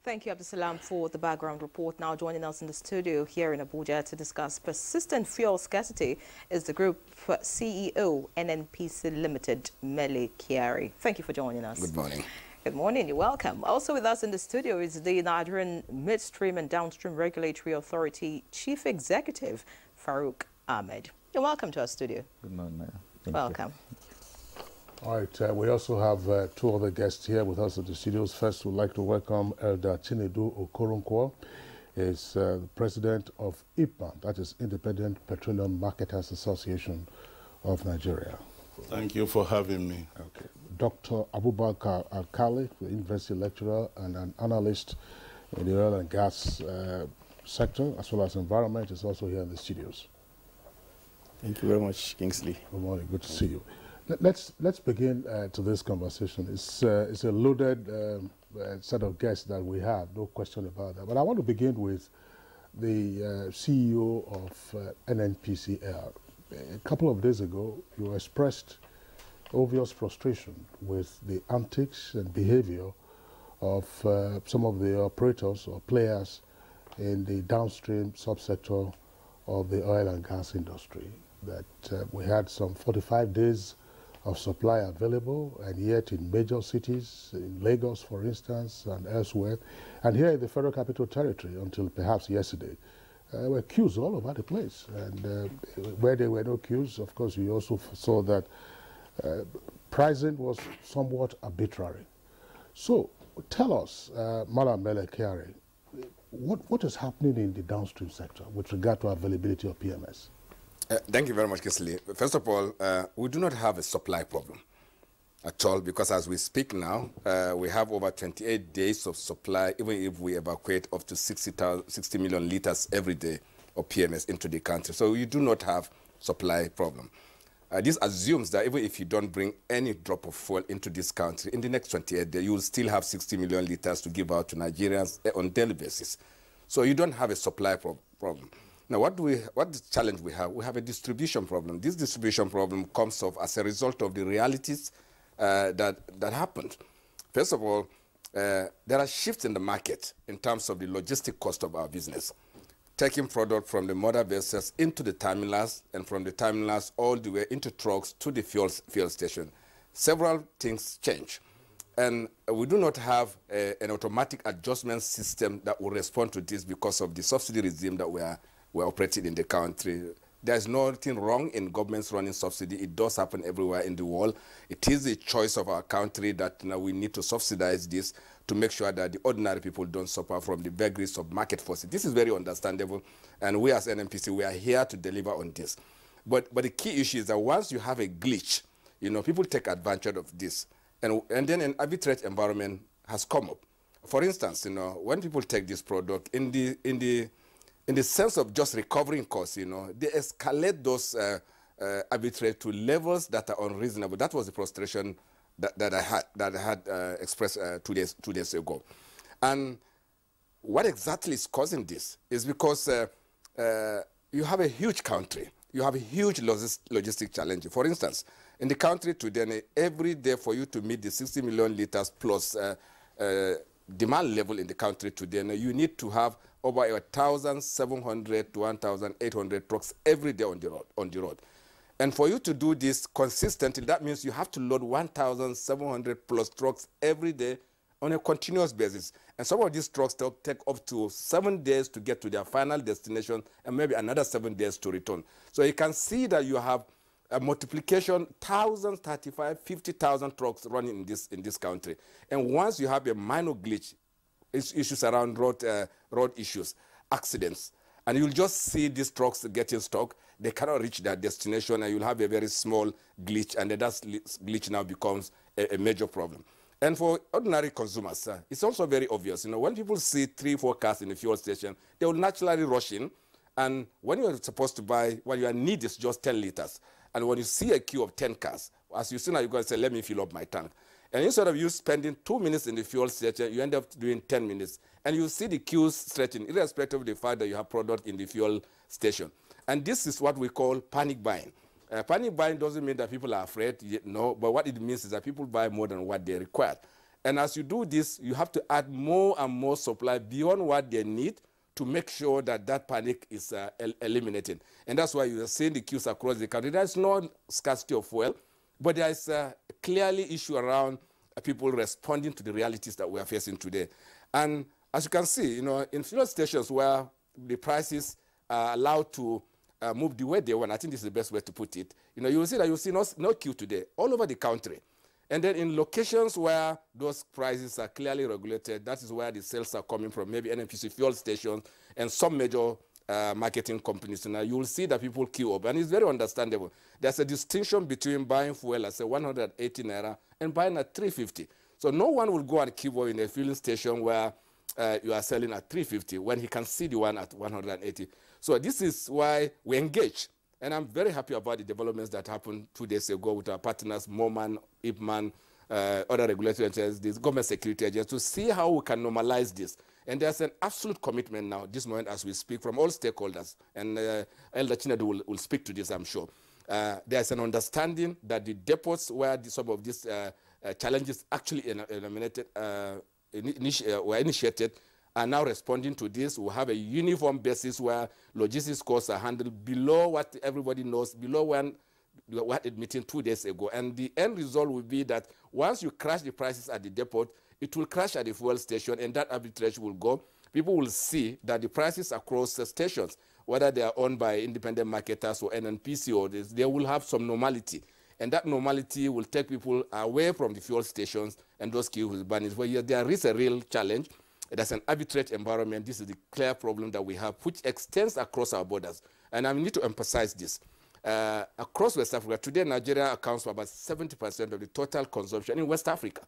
Thank you, Abdusalam, for the background report. Now joining us in the studio here in Abuja to discuss persistent fuel scarcity is the group CEO, NNPC Limited, Mele Kyari. Thank you for joining us. Good morning. Good morning. You're welcome. Also with us in the studio is the Nigerian Midstream and Downstream Regulatory Authority Chief Executive, Farouk Ahmed. You're welcome to our studio. Good morning. Welcome. All right, we also have two other guests here with us at the studios. First, we'd like to welcome Elder Chinedu Okoronkwo. He's the president of IPMA, that is Independent Petroleum Marketers Association of Nigeria. Thank you for having me. Okay. Dr. Abubakar Alkali, the university lecturer and an analyst in the oil and gas sector, as well as environment, is also here in the studios. Thank you very much, Kingsley. Good morning. Good to see you. Let's begin to this conversation. It's a loaded set of guests that we have, no question about that. But I want to begin with the CEO of NNPCL. A couple of days ago, you expressed obvious frustration with the antics and behavior of some of the operators or players in the downstream subsector of the oil and gas industry. That we had some 45 days of supply available, and yet in major cities, in Lagos, for instance, and elsewhere, and here in the Federal Capital Territory, until perhaps yesterday, there were queues all over the place. And where there were no queues, of course, you also saw that pricing was somewhat arbitrary. So tell us, Madam Mele Kyari, what is happening in the downstream sector with regard to availability of PMS? Thank you very much, Kingsley. First of all, we do not have a supply problem at all, because as we speak now, we have over 28 days of supply, even if we evacuate up to 60 million liters every day of PMS into the country. So you do not have supply problem. This assumes that even if you don't bring any drop of fuel into this country, in the next 28 days, you will still have 60 million liters to give out to Nigerians on a daily basis. So you don't have a supply problem. Now, what the challenge we have a distribution problem. This distribution problem comes off as a result of the realities that happened. First of all, there are shifts in the market in terms of the logistic cost of our business. Taking product from the mother vessels into the terminals, and from the terminals all the way into trucks to the fuel station. Several things change. And we do not have an automatic adjustment system that will respond to this because of the subsidy regime that we're operating in the country. There's nothing wrong in governments running subsidy. It does happen everywhere in the world. It is a choice of our country that now we need to subsidize this to make sure that the ordinary people don't suffer from the vagaries of market forces. This is very understandable, and we as NNPC, we are here to deliver on this. But the key issue is that once you have a glitch, people take advantage of this, and then an arbitrage environment has come up. For instance, when people take this product in the sense of just recovering costs, they escalate those arbitrage to levels that are unreasonable. That was the frustration that I had expressed 2 days ago. And what exactly is causing this is because you have a huge country. You have a huge logistic challenge. For instance, in the country today, every day for you to meet the 60 million liters plus demand level in the country today, you need to have over 1,700 to 1,800 trucks every day on the road. And for you to do this consistently, that means you have to load 1,700 plus trucks every day on a continuous basis. And some of these trucks take up to 7 days to get to their final destination, and maybe another 7 days to return. So you can see that you have a multiplication, 1,000, 35, 50,000 trucks running in this country. And once you have a minor glitch, issues around road issues, accidents, and you'll just see these trucks getting stuck. They cannot reach their destination, and you'll have a very small glitch, and that glitch now becomes a major problem. And for ordinary consumers, it's also very obvious. When people see 3, 4 cars in the fuel station, they will naturally rush in. And when you're supposed to buy, what your need is just 10 liters. And when you see a queue of 10 cars, as you see now, you're going to say, let me fill up my tank. And instead of you spending 2 minutes in the fuel station, you end up doing 10 minutes. And you see the queues stretching, irrespective of the fact that you have product in the fuel station. And this is what we call panic buying. Panic buying doesn't mean that people are afraid, no, but what it means is that people buy more than what they require. And as you do this, you have to add more and more supply beyond what they need to make sure that that panic is eliminated. And that's why you are seeing the queues across the country. There's no scarcity of fuel, but there is a clearly issue around people responding to the realities that we are facing today. And as you can see, in fuel stations where the prices are allowed to move the way they want, I think this is the best way to put it. You will see that you see no queue today all over the country. And then in locations where those prices are clearly regulated, that is where the sales are coming from, maybe NNPC fuel stations and some major marketing companies. Now you will see that people queue up, and it's very understandable. There's a distinction between buying fuel at say 180 naira and buying at 350. So no one will go and queue up in a filling station where you are selling at 350 when he can see the one at 180. So this is why we engage. And I'm very happy about the developments that happened 2 days ago with our partners, MOMAN, IPMAN, other regulatory agencies, government security agencies, to see how we can normalize this. And there's an absolute commitment now, this moment as we speak, from all stakeholders. And Elder Chinedu will speak to this, I'm sure. There's an understanding that the depots where some of these challenges actually were initiated are now responding to this. We have a uniform basis where logistics costs are handled below what everybody knows, below what it meeting 2 days ago. And the end result will be that once you crash the prices at the depot, it will crash at the fuel station, and that arbitrage will go. People will see that the prices across the stations, whether they are owned by independent marketers or NNPC or this, they will have some normality. And that normality will take people away from the fuel stations, and those queues will vanish. Where there is a real challenge. There's an arbitrage environment. This is the clear problem that we have, which extends across our borders. And I need to emphasize this. Across West Africa, today Nigeria accounts for about 70% of the total consumption in West Africa.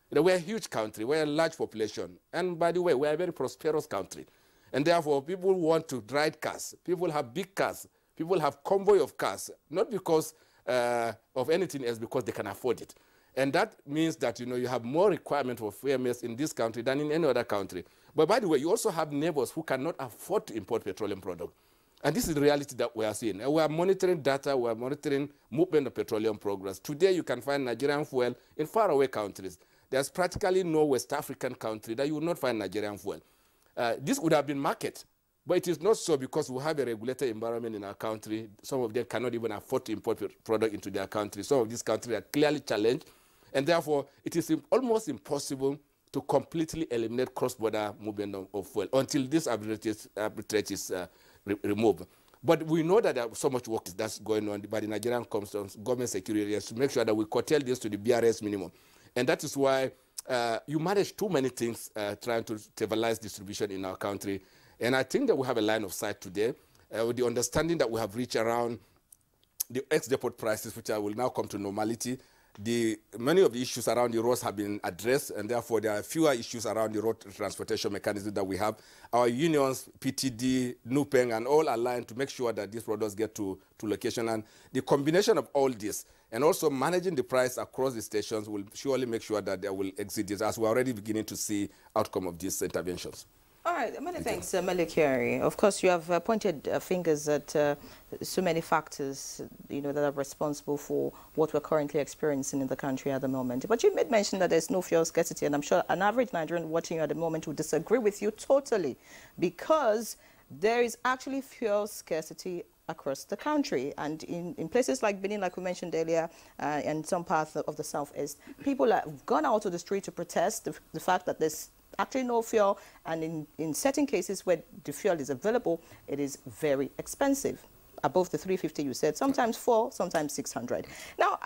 We're a huge country. We're a large population. And by the way, we're a very prosperous country. And therefore, people want to drive cars. People have big cars. People have convoy of cars, not because of anything else, because they can afford it. And that means that, you have more requirement for fairness in this country than in any other country. But by the way, you also have neighbors who cannot afford to import petroleum products. And this is the reality that we are seeing. And we are monitoring data. We are monitoring movement of petroleum progress. Today, you can find Nigerian fuel in faraway countries. There's practically no West African country that you will not find Nigerian fuel. This would have been market. But it is not so, because we have a regulated environment in our country. Some of them cannot even afford to import product into their country. Some of these countries are clearly challenged. And therefore, it is almost impossible to completely eliminate cross-border movement of fuel until this arbitrage is removed. But we know that there is so much work that's going on by the Nigerian Customs, government security areas, to make sure that we curtail this to the BRS minimum. And that is why you manage too many things trying to stabilize distribution in our country. And I think that we have a line of sight today with the understanding that we have reached around the ex-depot prices, which will now come to normality. Many of the issues around the roads have been addressed, and therefore there are fewer issues around the road transportation mechanism that we have. Our unions, PTD, NUPENG, and all aligned to make sure that these products get to location. And the combination of all this, and also managing the price across the stations, will surely make sure that they will exceed this, as we're already beginning to see outcome of these interventions. All right, many thanks, Mele Kyari. Of course, you have pointed fingers at so many factors, that are responsible for what we're currently experiencing in the country at the moment. But you made mention that there's no fuel scarcity, and I'm sure an average Nigerian watching you at the moment would disagree with you totally, because there is actually fuel scarcity across the country. And in places like Benin, like we mentioned earlier, and some parts of the southeast, people have gone out to the street to protest the fact that there's actually no fuel, and in certain cases where the fuel is available, it is very expensive, above the 350 you said, sometimes 400, sometimes 600. Now,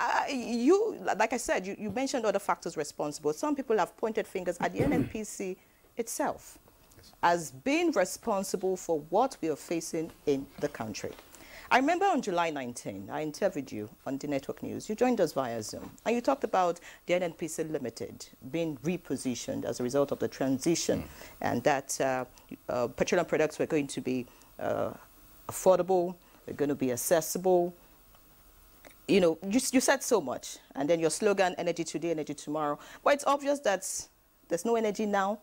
like I said, you mentioned other factors responsible. Some people have pointed fingers at the NNPC itself as being responsible for what we are facing in the country. I remember on July 19, I interviewed you on the Network News. You joined us via Zoom, and you talked about the NNPC Limited being repositioned as a result of the transition, and that petroleum products were going to be affordable, they're going to be accessible. You said so much, and then your slogan, energy today, energy tomorrow. But it's obvious that there's no energy now,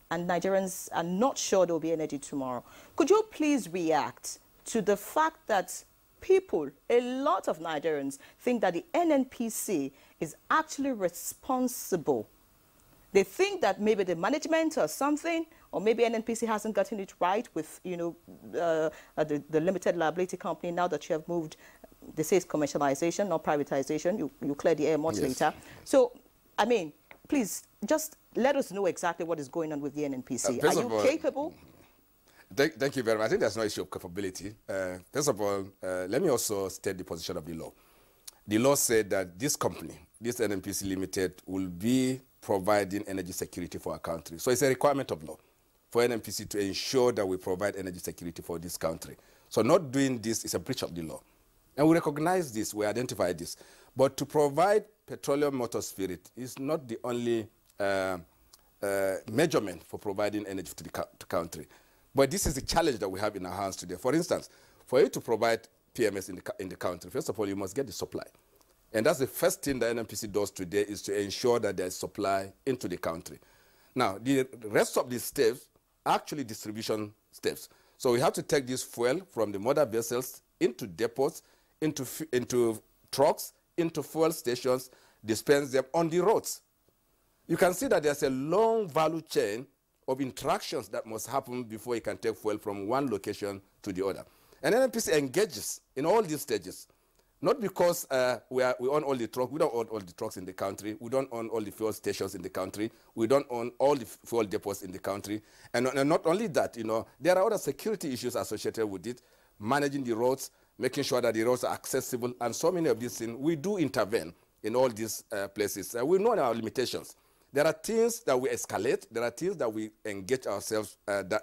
and Nigerians are not sure there will be energy tomorrow. Could you please react to the fact that people, a lot of Nigerians, think that the NNPC is actually responsible. they think that maybe the management or something, or maybe NNPC hasn't gotten it right with, you know, the limited liability company. Now that you have moved, they say it's commercialization, not privatization. You clear the air much later. So, I mean, please just let us know exactly what is going on with the NNPC. Are you capable? Thank you very much. I think there's no issue of capability. First of all, let me also state the position of the law. The law said that this company, this NNPC Limited, will be providing energy security for our country. So it's a requirement of law for NNPC to ensure that we provide energy security for this country. So not doing this is a breach of the law. And we recognize this, we identify this. But to provide petroleum motor spirit is not the only measurement for providing energy to the country. But this is the challenge that we have in our hands today. For instance, for you to provide PMS in the country, first of all, you must get the supply. And that's the first thing that NNPC does today, is to ensure that there's supply into the country. Now, the rest of these steps are actually distribution steps. So we have to take this fuel from the mother vessels into depots, into trucks, into fuel stations, dispense them on the roads. You can see that there's a long value chain of interactions that must happen before you can take fuel from one location to the other. And NNPC engages in all these stages, not because we own all the trucks. We don't own all the trucks in the country. We don't own all the fuel stations in the country. We don't own all the fuel depots in the country. And not only that, you know, there are other security issues associated with it, managing the roads, making sure that the roads are accessible, and so many of these things. We do intervene in all these places. We know our limitations. There are things that we escalate. There are things that we engage ourselves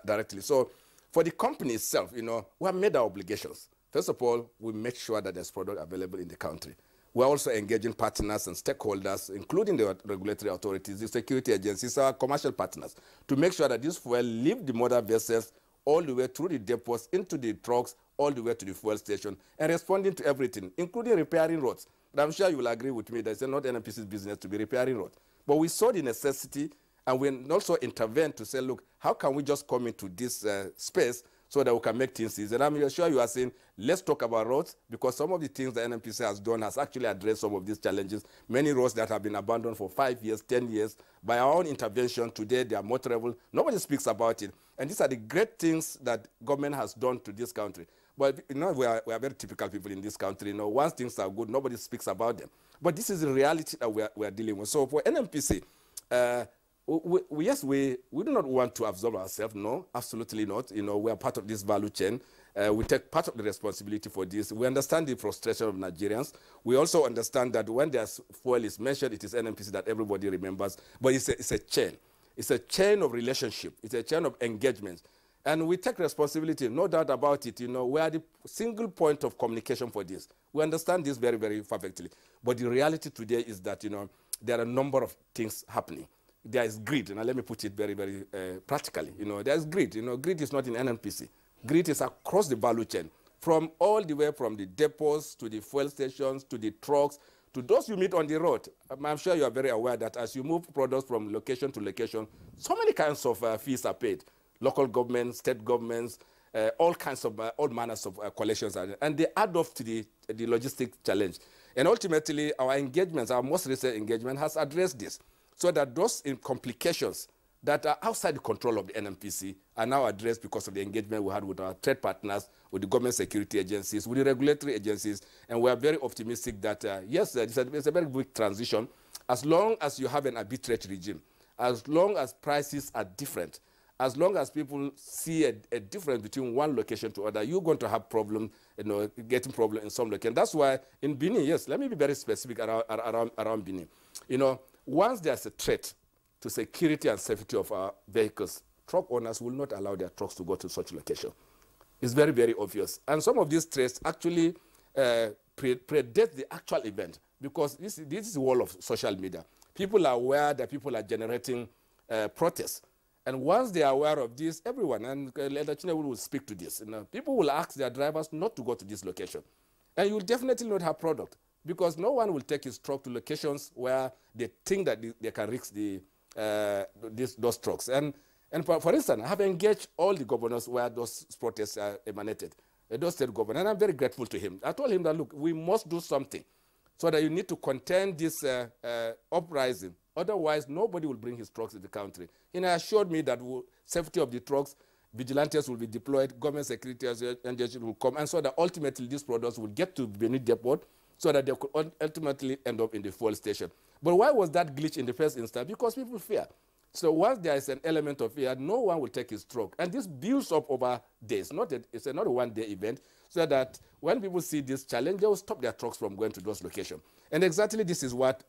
directly. So for the company itself, you know, we have made our obligations. First of all, we make sure that there's product available in the country. We're also engaging partners and stakeholders, including the regulatory authorities, the security agencies, our commercial partners, to make sure that this fuel leave the mother vessels all the way through the depots, into the trucks, all the way to the fuel station, and responding to everything, including repairing roads. But I'm sure you will agree with me that it's not NNPC's business to be repairing roads. But we saw the necessity, and we also intervened to say, look, how can we just come into this space so that we can make things easier? And I'm sure you are saying, let's talk about roads, because some of the things that NNPC has done has actually addressed some of these challenges. Many roads that have been abandoned for 5 years, 10 years, by our own intervention today, they are motorable. Nobody speaks about it. And these are the great things that government has done to this country. But you know, we are very typical people in this country. You know, once things are good, nobody speaks about them. But this is the reality that we are dealing with. So for NNPC, yes, we do not want to absorb ourselves. No, absolutely not. You know, we are part of this value chain. We take part of the responsibility for this. We understand the frustration of Nigerians. We also understand that when there's fuel is mentioned, it is NNPC that everybody remembers. But it's a chain. It's a chain of relationship. It's a chain of engagement. And we take responsibility, no doubt about it. You know, we are the single point of communication for this. We understand this very, very perfectly. But the reality today is that, you know, there are a number of things happening. There is greed, and let me put it very, very practically. You know, there is greed. You know, greed is not in NNPC. Greed is across the value chain, from all the way from the depots to the fuel stations to the trucks to those you meet on the road. I'm sure you are very aware that as you move products from location to location, so many kinds of fees are paid. Local governments, state governments, all kinds of, all manners of collections, and they add up to the logistic challenge. And ultimately, our engagements, our most recent engagement has addressed this, so that those complications that are outside the control of the NNPC are now addressed because of the engagement we had with our trade partners, with the government security agencies, with the regulatory agencies, and we are very optimistic that, yes, it's a very big transition. As long as you have an arbitrage regime, as long as prices are different, as long as people see a difference between one location to other, you're going to have problems, you know, getting problems in some location. That's why in Benin, yes, let me be very specific around Benin. You know, once there's a threat to security and safety of our vehicles, truck owners will not allow their trucks to go to such location. It's very, very obvious. And some of these threats actually predate the actual event, because this is the world of social media. People are aware that people are generating protests. And once they are aware of this, everyone, and Leader Chinedu will speak to this, you know, people will ask their drivers not to go to this location. And you'll definitely not have product, because no one will take his truck to locations where they think that they can risk those trucks. And for instance, I have engaged all the governors where those protests emanated, those state governors, and I'm very grateful to him. I told him that, look, we must do something so that you need to contain this uprising Otherwise, nobody will bring his trucks to the country. He assured me that safety of the trucks, vigilantes will be deployed, government security agencies will come, and so that ultimately these products will get to Benin Depot so that they could ultimately end up in the fuel station. But why was that glitch in the first instance? Because people fear. So once there is an element of fear, no one will take his truck. And this builds up over days. It's not a one-day event, so that when people see this challenge, they will stop their trucks from going to those locations. And exactly this is what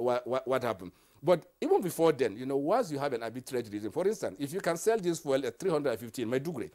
happened. But even before then, once you have an arbitrage reason, for instance, if you can sell this fuel at 350 in Maiduguri,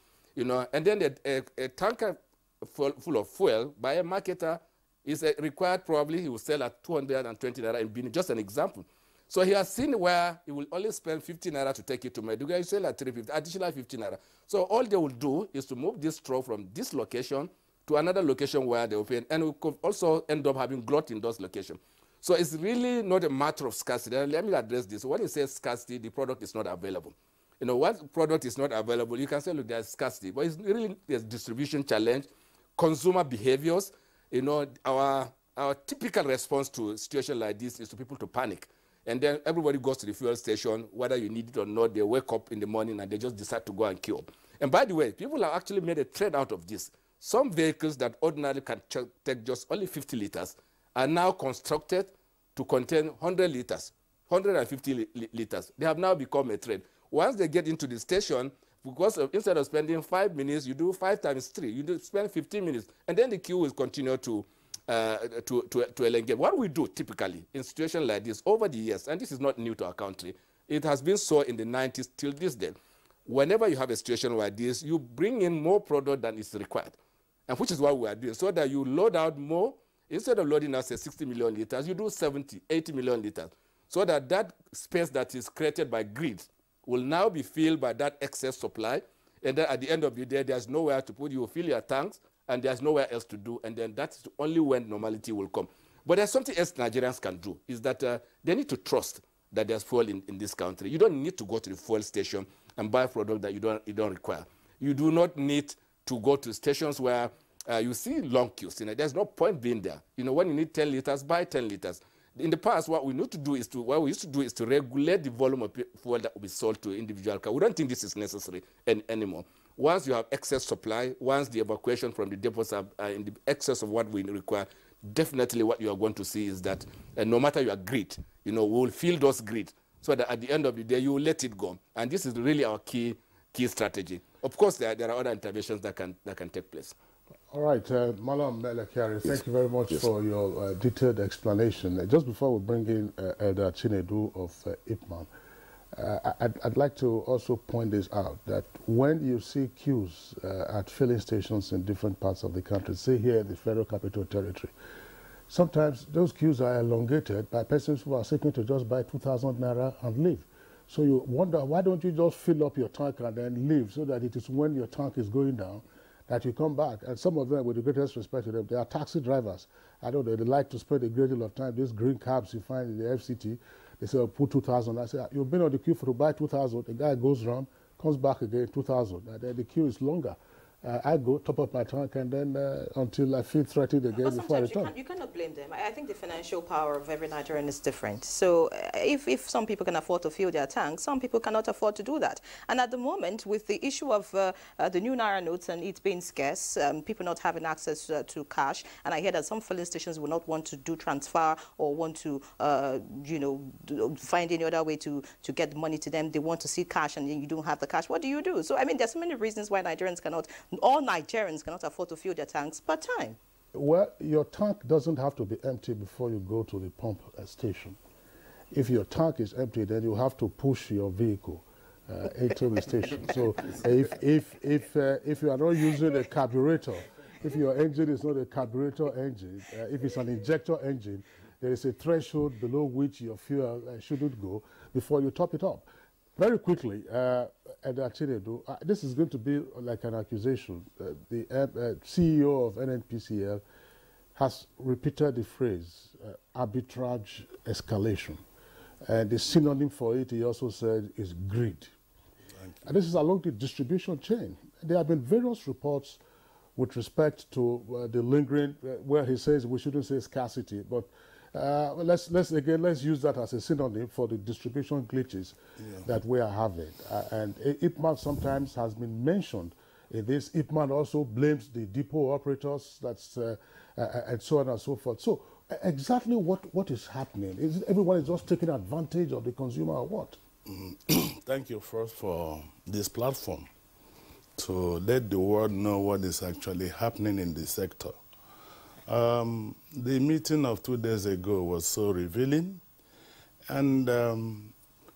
and then a tanker full of fuel by a marketer is required, probably he will sell at 220 naira in Benin, just an example. So he has seen where he will only spend 50 naira to take it to Maiduguri. He sell at 350, additional 50 naira. So all they will do is to move this truck from this location to another location where they open, and we could also end up having glut in those locations. So it's really not a matter of scarcity. Let me address this. When you say scarcity, the product is not available. What product is not available, you can say, look, there's scarcity, but it's really there's distribution challenge, consumer behaviors. Our typical response to a situation like this is for people to panic. And then everybody goes to the fuel station, whether you need it or not. They wake up in the morning and they just decide to go and queue up. And by the way, people have actually made a trade out of this. Some vehicles that ordinarily can take just only 50 liters are now constructed to contain 100 liters, 150 liters. They have now become a trade. Once they get into the station, because instead of spending 5 minutes, you do 5 times 3. You spend 15 minutes, and then the queue will continue to elongate. What we do typically in situations like this over the years, and this is not new to our country, it has been so in the 90s till this day. Whenever you have a situation like this, you bring in more product than is required, and which is what we are doing, so that you load out more. Instead of loading out, say, 60 million liters, you do 70, 80 million liters, so that that space that is created by greed will now be filled by that excess supply, and then at the end of the day, there's nowhere to put. You will fill your tanks, and there's nowhere else to do, and then that's only when normality will come. But there's something else Nigerians can do, is that they need to trust that there's fuel in this country. You don't need to go to the fuel station and buy a product that you don't require. You do not need to go to stations where you see long queues. There's no point being there. When you need 10 liters, buy 10 liters. In the past, what we used to do is to regulate the volume of fuel that will be sold to individual cars. We don't think this is necessary anymore. Once you have excess supply, once the evacuation from the depots are in the excess of what we require, definitely what you are going to see is that no matter your greed, we will fill those greed, so that at the end of the day, you will let it go. And this is really our key strategy. Of course, there are other interventions that can take place. All right, Malam Melekiari, thank you very much for your detailed explanation. Just before we bring in Elder Chinedu of IPMAN, I'd like to also point this out, that when you see queues at filling stations in different parts of the country, say here in the Federal Capital Territory, sometimes those queues are elongated by persons who are seeking to just buy 2,000 naira and leave. So you wonder, why don't you just fill up your tank and then leave, so that it is when your tank is going down that you come back. And some of them, with the greatest respect to them, they are taxi drivers. I don't know, they like to spend a great deal of time. These green cabs you find in the FCT, they say, oh, put 2,000. I say, you've been on the queue to buy 2,000. The guy goes around, comes back again, 2,000. And then the queue is longer. I go top up my tank, and then until I feel threatened again before I return. You cannot blame them. I think the financial power of every Nigerian is different. So if some people can afford to fill their tanks, some people cannot afford to do that. And at the moment, with the issue of the new Naira notes and it being scarce, people not having access to cash, and I hear that some filling stations will not want to do transfer or want to, find any other way to get money to them. They want to see cash, and you don't have the cash. What do you do? So, I mean, there's so many reasons why all Nigerians cannot afford to fill their tanks per time. Well, your tank doesn't have to be empty before you go to the pump station. If your tank is empty, then you have to push your vehicle into the station. So if you are not using a carburetor, if your engine is not a carburetor engine, if it's an injector engine, there is a threshold below which your fuel shouldn't go before you top it up. Very quickly, this is going to be like an accusation. The CEO of NNPCL has repeated the phrase arbitrage escalation. And the synonym for it, he also said, is greed. And this is along the distribution chain. There have been various reports with respect to the lingering, where he says we shouldn't say scarcity, but let's use that as a synonym for the distribution glitches that we are having. And IPMAN sometimes has been mentioned in this. IPMAN also blames the depot operators, and so on and so forth. So exactly what is happening? Is everyone is just taking advantage of the consumer or what? Thank you first for this platform to let the world know what is actually happening in the sector. The meeting of 2 days ago was so revealing, and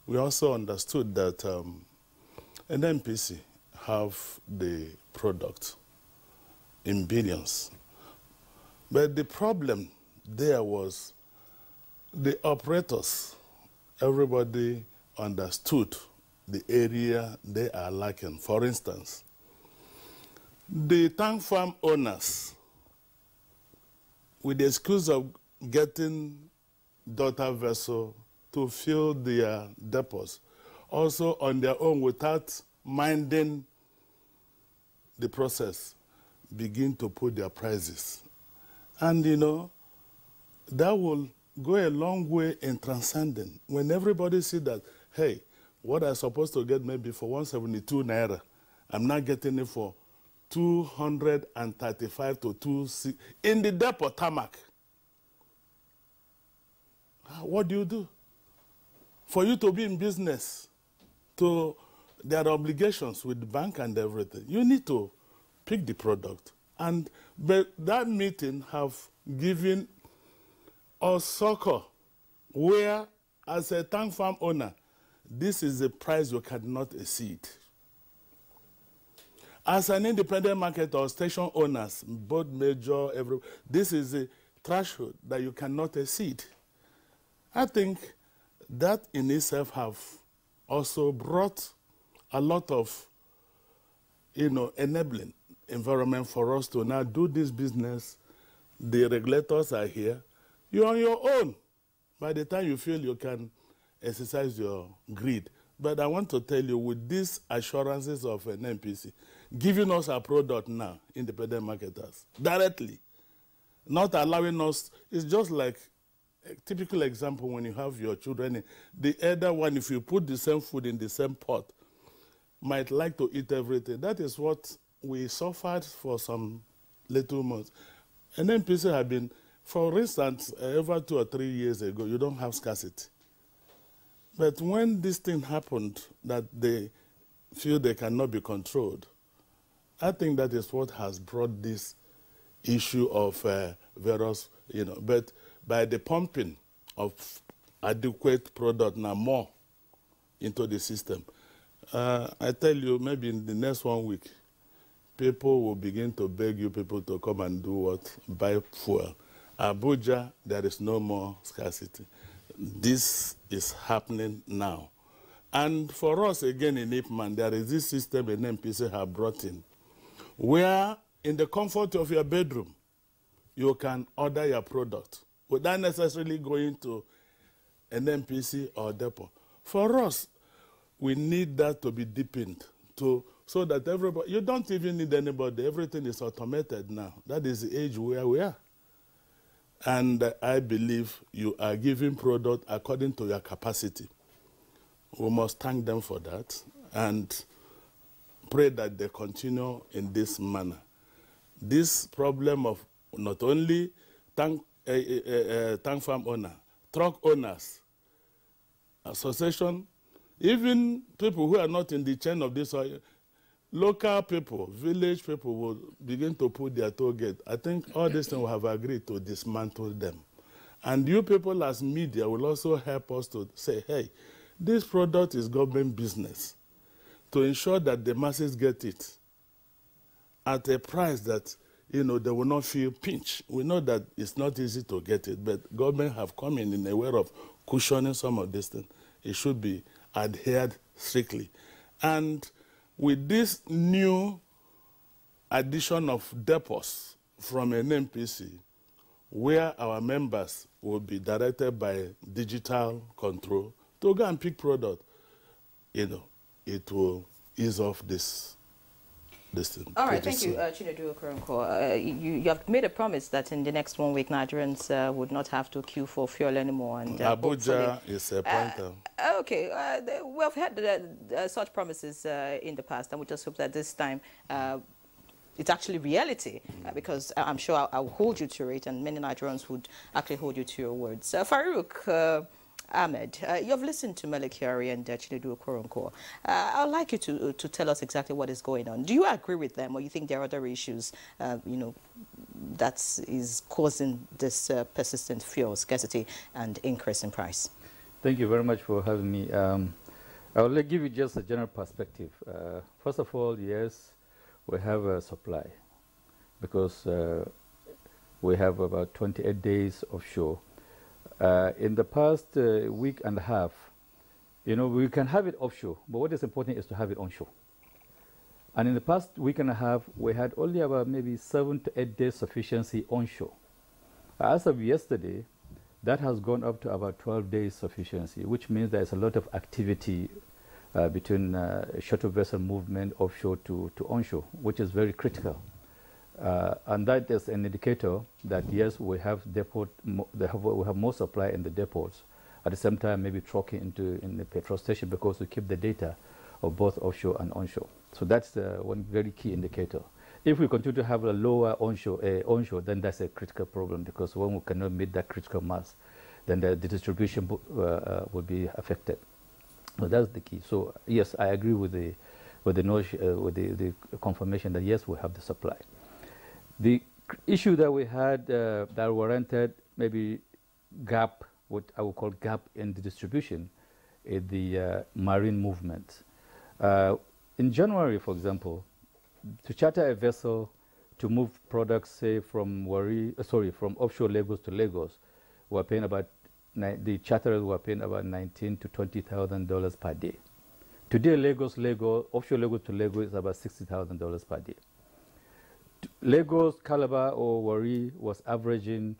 we also understood that an NPC have the product in billions. But the problem there was the operators, everybody understood the area they are lacking. For instance, the tank farm owners, with the excuse of getting daughter vessel to fill their depots, also on their own without minding the process, begin to put their prices. And you know, that will go a long way in transcending. When everybody see that, hey, what I'm supposed to get maybe for 172 naira, I'm not getting it for 235 to 260 in the depot tarmac. What do? For you to be in business, there are obligations with the bank and everything. You need to pick the product. But that meeting have given us succor where, as a tank farm owner, this is a price you cannot exceed. As an independent market or station owners, both major, this is a threshold that you cannot exceed. I think that in itself have also brought a lot of, enabling environment for us to now do this business. The regulators are here. You're on your own by the time you feel you can exercise your greed. But I want to tell you, with these assurances of an NPC, giving us a product now, independent marketers, directly, not allowing us, it's just like a typical example when you have your children. The elder one, if you put the same food in the same pot, might like to eat everything. That is what we suffered for some little months. And NPC have been, for instance, over 2 or 3 years ago, you don't have scarcity. But when this thing happened, that they feel they cannot be controlled, I think that is what has brought this issue of various, but by the pumping of adequate product now more into the system, I tell you, maybe in the next 1 week, people will begin to beg you people to come and do what? Buy fuel. Abuja, there is no more scarcity. This is happening now. And for us, again, in IPMAN, there is this system an NPC have brought in, where in the comfort of your bedroom, you can order your product without necessarily going to an NPC or depot. For us, we need that to be deepened so that everybody, you don't even need anybody, everything is automated now. That is the age where we are. And I believe you are giving product according to your capacity. We must thank them for that and pray that they continue in this manner. This problem of not only tank farm owner, truck owners, association, even people who are not in the chain of this, local people, village people will begin to put their toll gate. I think all these things will have agreed to dismantle them. And you people as media will also help us to say, hey, this product is government business, to ensure that the masses get it at a price that, they will not feel pinched. We know that it's not easy to get it, but government have come in a way of cushioning some of this thing. It should be adhered strictly. And with this new addition of depots from an NPC, where our members will be directed by digital control to go and pick product, it will ease off this this thing. All right, thank you, Chinedu Okoronko. You have made a promise that in the next 1 week, Nigerians would not have to queue for fuel anymore. And Abuja is a pointer. Okay, we've had such promises in the past, and we just hope that this time it's actually reality, because I'm sure I'll hold you to it, and many Nigerians would actually hold you to your words. Farouk Ahmed, you've listened to Mele Kyari and Chinedu Okoronko. I'd like you to tell us exactly what is going on. Do you agree with them, or you think there are other issues, you know, that is causing this persistent fuel scarcity and increase in price? Thank you very much for having me. I will give you just a general perspective. First of all, yes, we have a supply, because we have about 28 days offshore. In the past week and a half, you know, we can have it offshore, but what is important is to have it onshore. And in the past week and a half, we had only about maybe 7 to 8 days sufficiency onshore. As of yesterday, that has gone up to about 12 days sufficiency, which means there's a lot of activity between shuttle vessel movement offshore to onshore, which is very critical. And that is an indicator that yes, we have we have more supply in the depots. At the same time, maybe trucking in the petrol station, because we keep the data of both offshore and onshore. So that's one very key indicator. If we continue to have a lower onshore, then that's a critical problem, because when we cannot meet that critical mass, then the distribution will be affected. So that's the key. So yes, I agree with the confirmation that yes, we have the supply. The issue that we had that warranted maybe gap, what I would call gap in the distribution, is the marine movement. In January, for example, to charter a vessel to move products, say from from offshore Lagos to Lagos, we're paying about the charterers were paying about $19,000 to $20,000 per day. Today, offshore Lagos to Lagos is about $60,000 per day. Lagos, Calabar, or Warri was averaging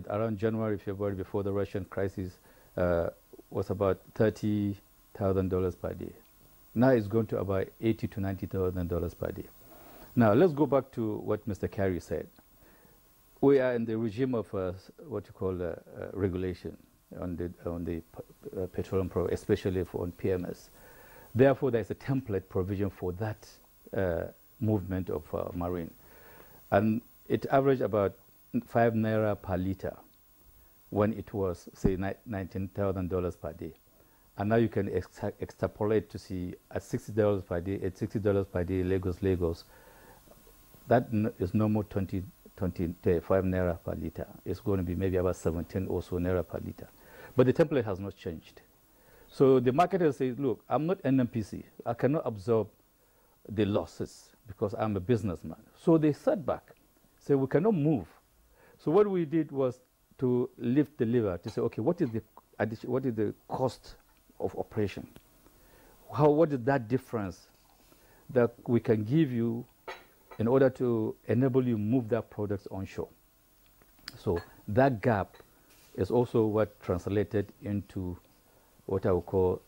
around January, February, before the Russian crisis, was about $30,000 per day. Now it's going to about $80,000 to $90,000 per day. Now let's go back to what Mr. Kyari said. We are in the regime of what you call regulation on the petroleum product, especially on PMS. Therefore, there is a template provision for that movement of marine, and it averaged about 5 naira per liter when it was, say, $19,000 per day. And now you can extrapolate to see at $60 per day, Lagos, that is no more 25 naira per liter. It's going to be maybe about 17 or so naira per liter. But the template has not changed. So the marketer says, look, I'm not NMPC. I cannot absorb the losses because I'm a businessman. So they sat back, say we cannot move. So what we did was to lift the lever to say, okay, what is the cost of operation? What is that difference that we can give you in order to enable you move that product onshore? So that gap is also what translated into what I would call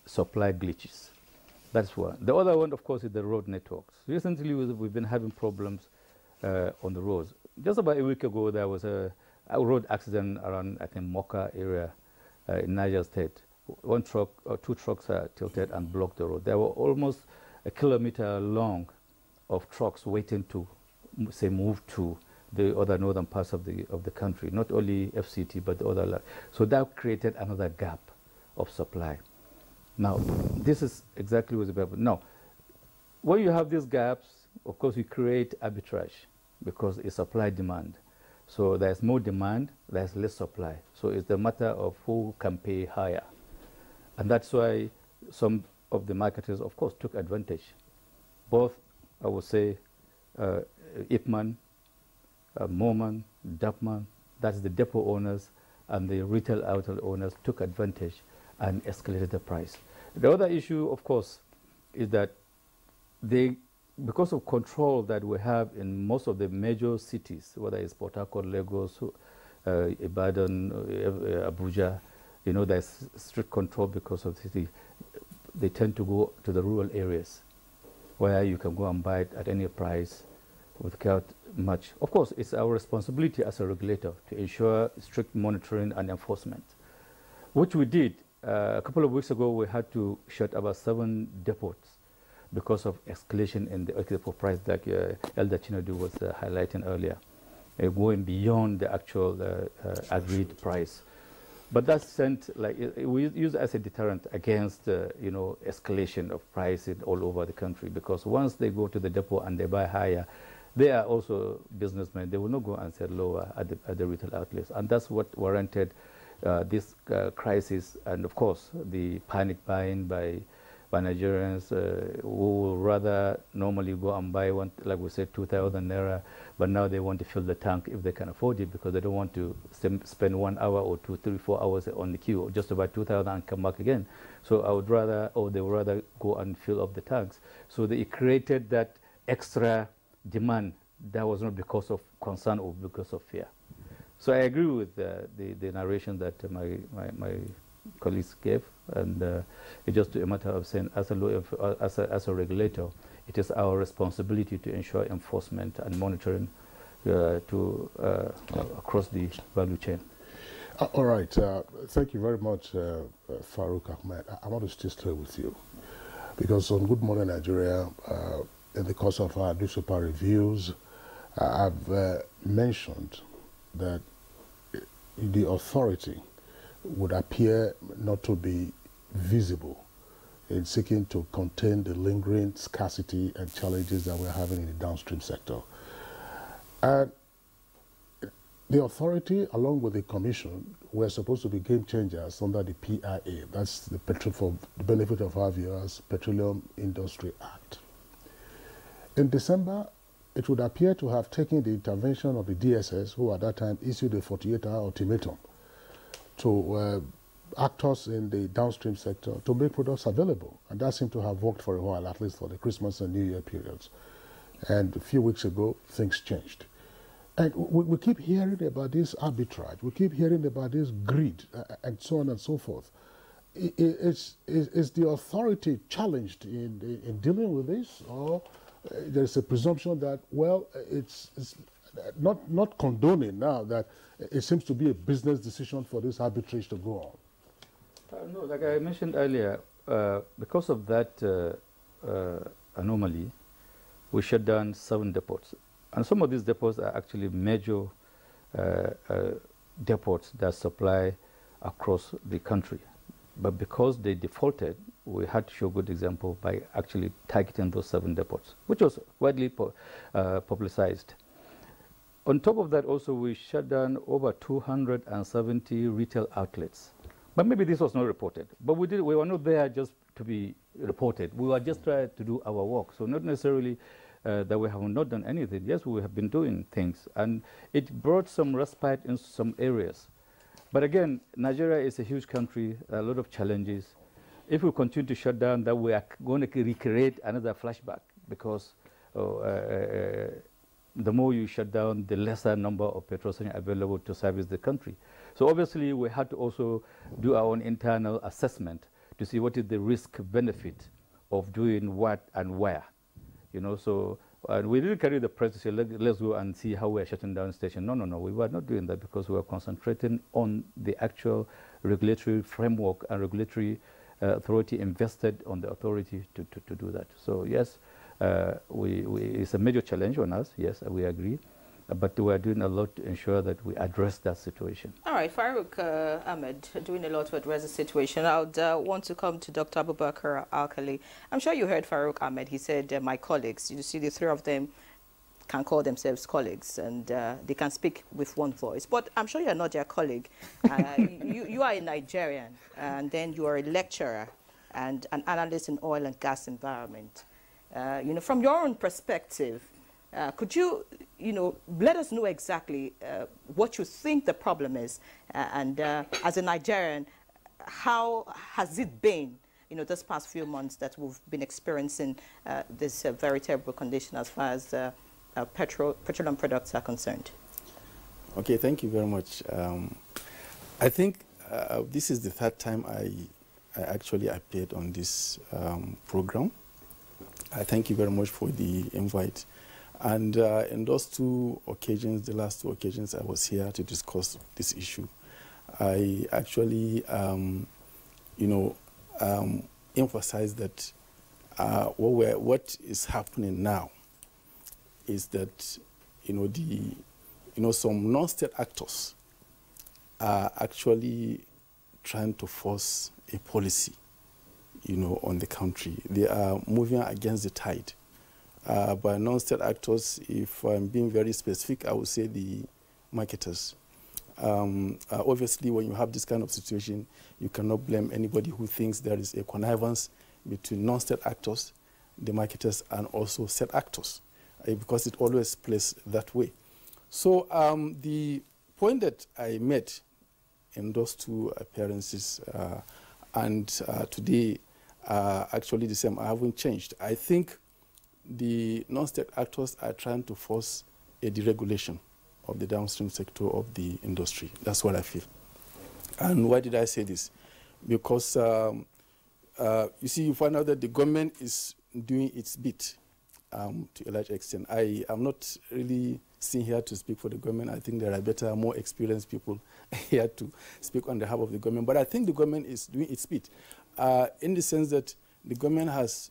supply glitches. That's one. The other one, of course, is the road networks. Recently, we've been having problems on the roads. Just about a week ago, there was a road accident around, I think, Moka area in Niger State. One truck or two trucks tilted and blocked the road. There were almost a kilometer long of trucks waiting to, say, move to the other northern parts of the country, not only FCT, but the other. So that created another gap of supply. Now, this is exactly what's about. Now, when you have these gaps, of course, you create arbitrage because it's supply-demand. So there's more demand, there's less supply. So it's the matter of who can pay higher. And that's why some of the marketers, of course, took advantage. Both, I would say, Ipman, Moman, Dapman, that's the depot owners, and the retail outlet owners took advantage and escalated the price. The other issue, of course, is that because of control that we have in most of the major cities, whether it's Port Harcourt, Lagos, Ibadan, Abuja, you know, there's strict control because of the city. They tend to go to the rural areas. where you can go and buy it at any price without much. Of course, it's our responsibility as a regulator to ensure strict monitoring and enforcement, which we did. A couple of weeks ago, we had to shut about 7 depots because of escalation in the export price that Elder Chinedu was highlighting earlier, going beyond the actual agreed price. But that's sent, like, we use as a deterrent against, you know, escalation of pricing all over the country, because once they go to the depot and they buy higher, they are also businessmen. They will not go and sell lower at the retail outlets. And that's what warranted this crisis, and of course, the panic buying by Nigerians who will rather normally go and buy one, like we said, 2,000 naira, but now they want to fill the tank if they can afford it, because they don't want to spend 1 hour or 2, 3, 4 hours on the queue just to buy 2,000 and come back again. So I would rather, or they would rather go and fill up the tanks. So they created that extra demand that was not because of concern or because of fear. So I agree with the narration that my colleagues gave, and it's just a matter of saying, as a regulator, it is our responsibility to ensure enforcement and monitoring across the value chain. All right, thank you very much, Farouk Ahmed. I want to stay straight with you, because on Good Morning Nigeria, in the course of our newspaper reviews, I've mentioned that the authority would appear not to be visible in seeking to contain the lingering scarcity and challenges that we're having in the downstream sector. And the authority, along with the commission, were supposed to be game changers under the PIA. That's the for the benefit of our viewers, Petroleum Industry Act. In December, it would appear to have taken the intervention of the DSS, who at that time issued a 48-hour ultimatum to actors in the downstream sector to make products available. And that seemed to have worked for a while, at least for the Christmas and New Year periods. And a few weeks ago, things changed. And we keep hearing about this arbitrage. We keep hearing about this greed, and so on and so forth. Is the authority challenged in dealing with this? Or there's a presumption that, well, it's not condoning now that it seems to be a business decision for this arbitrage to go on? No, like I mentioned earlier, because of that anomaly, we shut down 7 depots. And some of these depots are actually major depots that supply across the country. But because they defaulted, we had to show good example by actually targeting those 7 depots, which was widely publicized. On top of that, also, we shut down over 270 retail outlets. But maybe this was not reported. But we were not there just to be reported. We were just trying to do our work. So not necessarily that we have not done anything. Yes, we have been doing things. And it brought some respite in some areas. But again, Nigeria is a huge country, a lot of challenges. If we continue to shut down, that we are going to recreate another flashback, because the more you shut down, the lesser number of petrol stations available to service the country. So obviously, we had to also do our own internal assessment to see what is the risk-benefit of doing what and where. You know, so we didn't carry the press to say, let's go and see how we are shutting down station. No, we were not doing that, because we were concentrating on the actual regulatory framework and regulatory authority invested on the authority to do that. So yes, it's a major challenge on us, yes, we agree. But we are doing a lot to ensure that we address that situation. All right, Farouk Ahmed, doing a lot to address the situation. I would want to come to Dr. Abubakar Alkali. I'm sure you heard Farouk Ahmed. He said, my colleagues, you see the 3 of them can call themselves colleagues, and they can speak with one voice. But I'm sure you're not their colleague. You are a Nigerian, and then you are a lecturer and an analyst in oil and gas environment. You know, from your own perspective, could you, let us know exactly what you think the problem is, and as a Nigerian, how has it been, this past few months that we've been experiencing this very terrible condition as far as petroleum products are concerned? Okay, thank you very much. I think this is the 3rd time I actually appeared on this program. I thank you very much for the invite. And in those two occasions, the last two occasions I was here to discuss this issue, I actually, emphasized that what is happening now is that, some non-state actors are actually trying to force a policy, on the country. They are moving against the tide. By non-state actors, if I'm being very specific, I would say the marketers. Obviously, when you have this kind of situation, you cannot blame anybody who thinks there is a connivance between non-state actors, the marketers, and also state actors, because it always plays that way. So the point that I made in those two appearances and today actually the same. I haven't changed. I think the non-state actors are trying to force a deregulation of the downstream sector of the industry. That's what I feel. And why did I say this? Because you see, you find out that the government is doing its bit to a large extent. I am not really sitting here to speak for the government. I think there are better, more experienced people here to speak on behalf of the government. But I think the government is doing its bit in the sense that the government has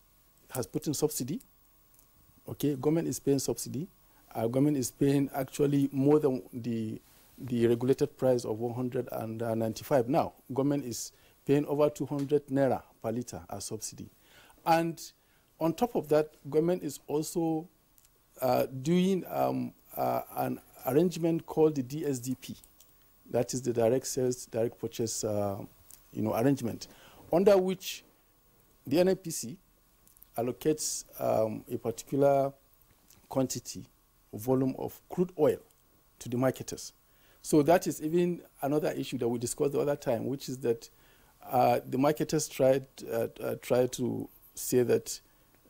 put in subsidy. Okay, government is paying subsidy. Government is paying actually more than the regulated price of 195. Now, government is paying over 200 naira per liter as subsidy. And on top of that, government is also doing an arrangement called the DSDP. That is the direct sales, direct purchase arrangement, under which the NNPC allocates a particular quantity, volume of crude oil to the marketers. So that is even another issue that we discussed the other time, which is that the marketers try to say that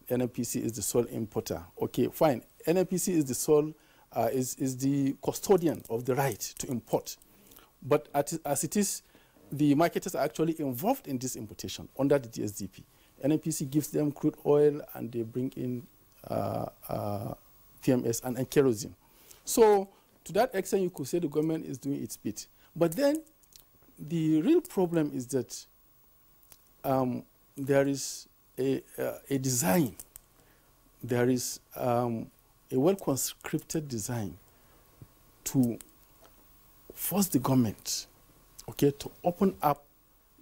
NNPC is the sole importer. Okay, fine. NNPC is the sole, is the custodian of the right to import. But as it is, the marketers are actually involved in this importation under the DSDP. NNPC gives them crude oil and they bring in PMS and kerosene. So to that extent, you could say the government is doing its bit. But then the real problem is that there is a design. There is a well-conscripted design to force the government, okay, to open up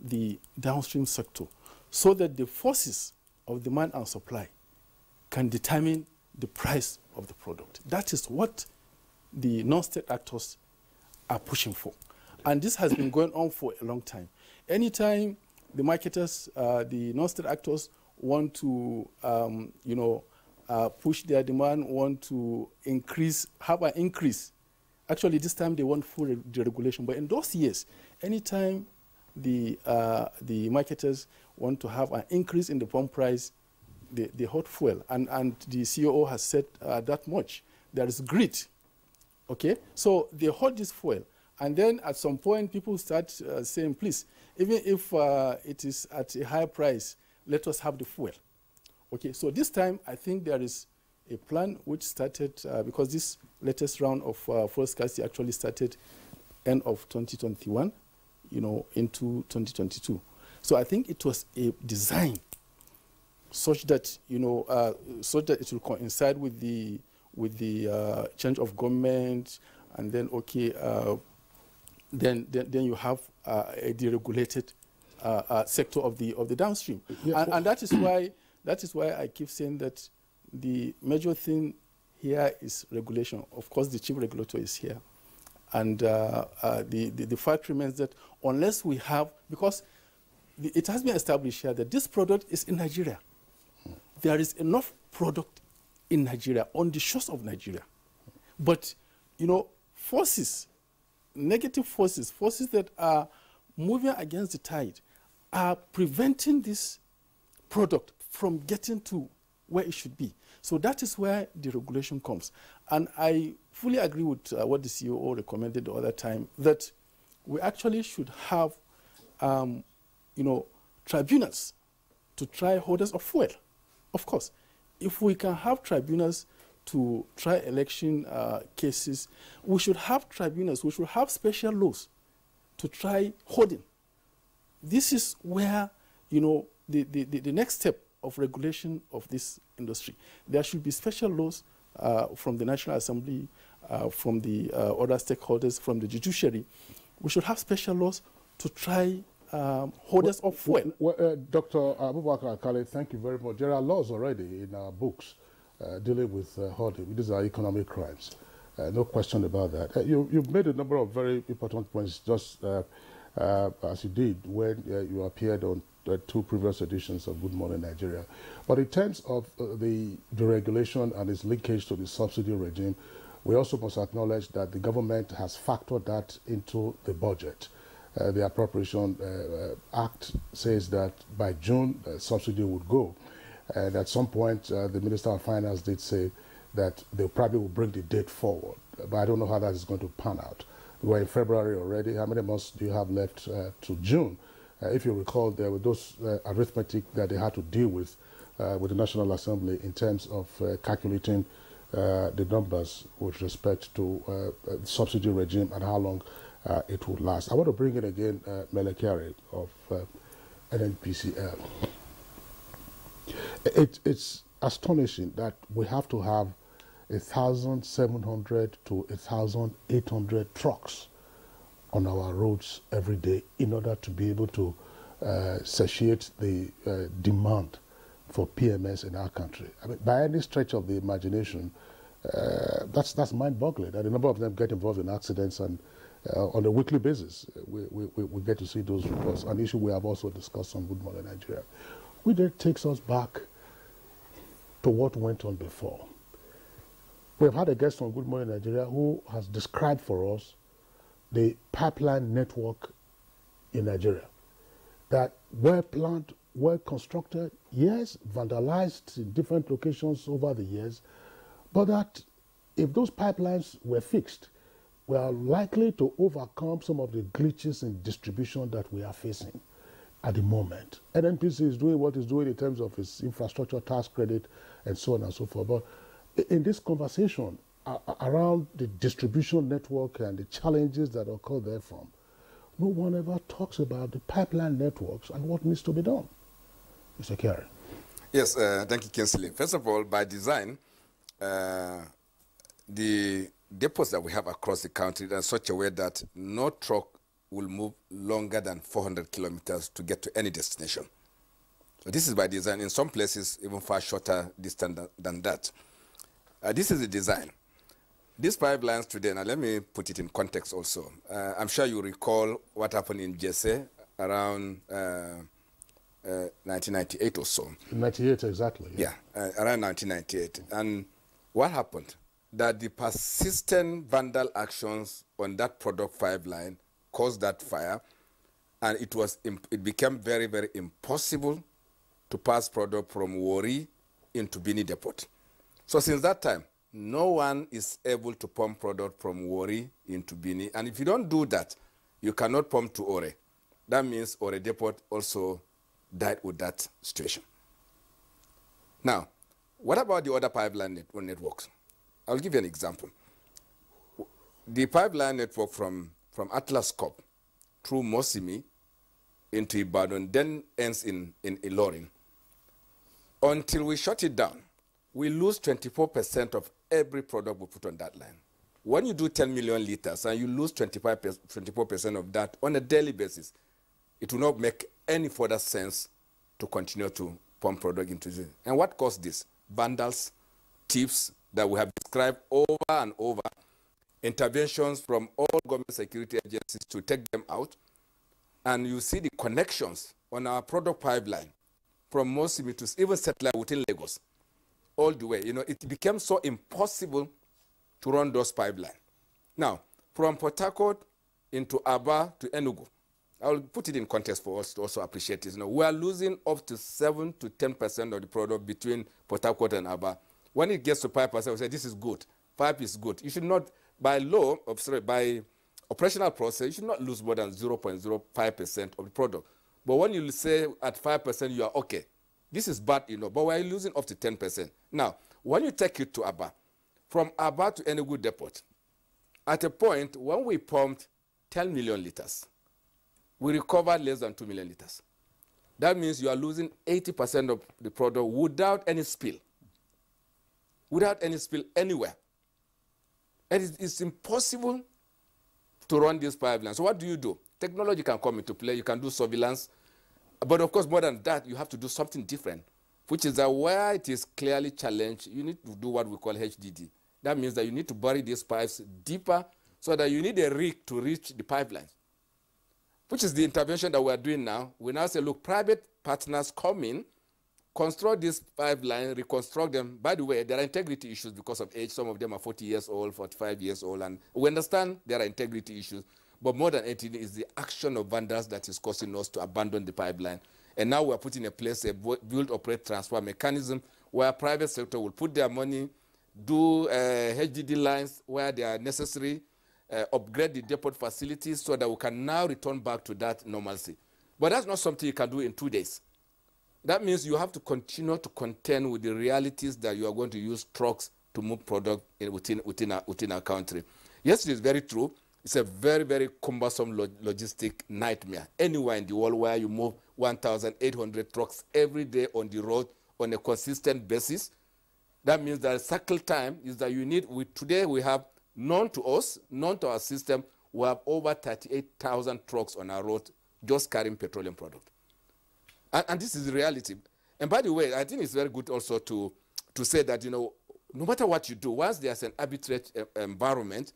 the downstream sector so that the forces of demand and supply can determine the price of the product. That is what the non-state actors are pushing for. And this has been going on for a long time. Anytime the marketers, the non-state actors want to, push their demand, want to have an increase. Actually, this time they want full deregulation. But in those years, anytime the marketers want to have an increase in the pump price, the hot fuel, and the CEO has said that much. There is greed, okay? So they hold this fuel, and then at some point people start saying, please, even if it is at a higher price, let us have the fuel. Okay, so this time I think there is a plan which started, because this latest round of fuel scarcity actually started end of 2021, into 2022. So I think it was a design such that, so that it will coincide with the change of government, and then then you have a deregulated sector of the downstream, and that is why I keep saying that the major thing here is regulation. Of course, the chief regulator is here, and the fact remains that unless we have, because it has been established here that this product is in Nigeria. There is enough product in Nigeria, on the shores of Nigeria. But, forces, negative forces that are moving against the tide are preventing this product from getting to where it should be. So that is where the regulation comes. And I fully agree with what the CEO recommended the other time, that we actually should have, tribunals to try holders of fuel. Of course, if we can have tribunals to try election cases, we should have tribunals, we should have special laws to try hoarding. This is where, you know, the next step of regulation of this industry. There should be special laws from the National Assembly, from the other stakeholders, from the judiciary. We should have special laws to try holders of fuel. Dr. Abubakar Akale, thank you very much. There are laws already in our books dealing with hoarding. These are economic crimes. No question about that. You've made a number of very important points, just as you did when you appeared on 2 previous editions of Good Morning Nigeria. But in terms of the deregulation and its linkage to the subsidy regime, we also must acknowledge that the government has factored that into the budget. The Appropriation Act says that by June, subsidy would go. And at some point, the Minister of Finance did say that they probably will bring the date forward. But I don't know how that is going to pan out. We're in February already. How many months do you have left to June? If you recall, there were those arithmetic that they had to deal with the National Assembly in terms of calculating the numbers with respect to subsidy regime and how long it would last. I want to bring in again Mele Kyari of NNPCL. It's astonishing that we have to have 1,700 to 1,800 trucks on our roads every day in order to be able to satiate the demand for PMS in our country. I mean, by any stretch of the imagination, that's mind-boggling. And a number of them get involved in accidents, and on a weekly basis, we get to see those reports. An issue we have also discussed on Good Morning Nigeria, which then takes us back to what went on before. We've had a guest on Good Morning Nigeria who has described for us the pipeline network in Nigeria, that were planned, were constructed, yes, vandalized in different locations over the years, but that if those pipelines were fixed, we are likely to overcome some of the glitches in distribution that we are facing at the moment. NNPC is doing what it's doing in terms of its infrastructure tax credit and so on and so forth. But in this conversation around the distribution network and the challenges that occur therefrom, no one ever talks about the pipeline networks and what needs to be done. Mr. Kyari. Yes, thank you, Kinsley. First of all, by design, the depots that we have across the country are in such a way that no truck will move longer than 400 kilometers to get to any destination. So this is by design. In some places, even far shorter distance than that. This is the design. These pipelines today, now let me put it in context also. I'm sure you recall what happened in Jesse around 1998 or so. 98, exactly. Yeah, around 1998. And what happened? That the persistent vandal actions on that product pipeline caused that fire, and it became very, very impossible to pass product from Warri into Bini Depot. So since that time, no one is able to pump product from Warri into Bini, and if you don't do that, you cannot pump to Ore. That means Ore Depot also died with that situation. Now, what about the other pipeline networks? I'll give you an example. The pipeline network from Atlas Corp through Mosimi into Ibadan then ends in Ilorin. Until we shut it down, we lose 24% of every product we put on that line. When you do 10 million liters and you lose 24% of that on a daily basis, it will not make any further sense to continue to pump product into it. And what caused this? Vandals, thieves that we have described over and over, interventions from all government security agencies to take them out. And you see the connections on our product pipeline from Mosimi to even satellite within Lagos, all the way. You know, it became so impossible to run those pipelines. Now, from Port Harcourt into Aba to Enugu, I will put it in context for us to also appreciate this. You know, we are losing up to 7 to 10% of the product between Port Harcourt and Aba. When it gets to 5%, we say this is good. 5 is good. You should not, by law, by operational process, you should not lose more than 0.05% of the product. But when you say at 5% you are okay, This is bad, but we're losing up to 10%. Now, when you take it to Aba, from Aba to Enugu Depot, at a point when we pumped 10 million liters, we recovered less than 2 million liters. That means you are losing 80% of the product without any spill. Without any spill anywhere. And it's impossible to run this pipeline. So what do? Technology can come into play. You can do surveillance. But of course, more than that, you have to do something different, which is that where it is clearly challenged, you need to do what we call HDD. That means that you need to bury these pipes deeper so that you need a rig to reach the pipelines, which is the intervention that we're doing now. We now say, look, private partners come in, construct this pipeline, reconstruct them. By the way, there are integrity issues because of age. Some of them are 40 years old, 45 years old, and we understand there are integrity issues. But more than anything is the action of vendors that is causing us to abandon the pipeline. And now we're putting in place a build, operate, transfer mechanism where private sector will put their money, do HDD lines where they are necessary, upgrade the depot facilities so that we can now return back to that normalcy. But that's not something you can do in 2 days. That means you have to continue to contend with the realities that you are going to use trucks to move product within our country. Yes, it is very true. It's a very, very cumbersome logistic nightmare. Anywhere in the world where you move 1,800 trucks every day on the road on a consistent basis, that means that cycle time is that you need, today we have, known to us, known to our system, we have over 38,000 trucks on our road just carrying petroleum product. And this is the reality. And by the way, I think it's very good also to say that, no matter what you do, once there's an arbitrage environment,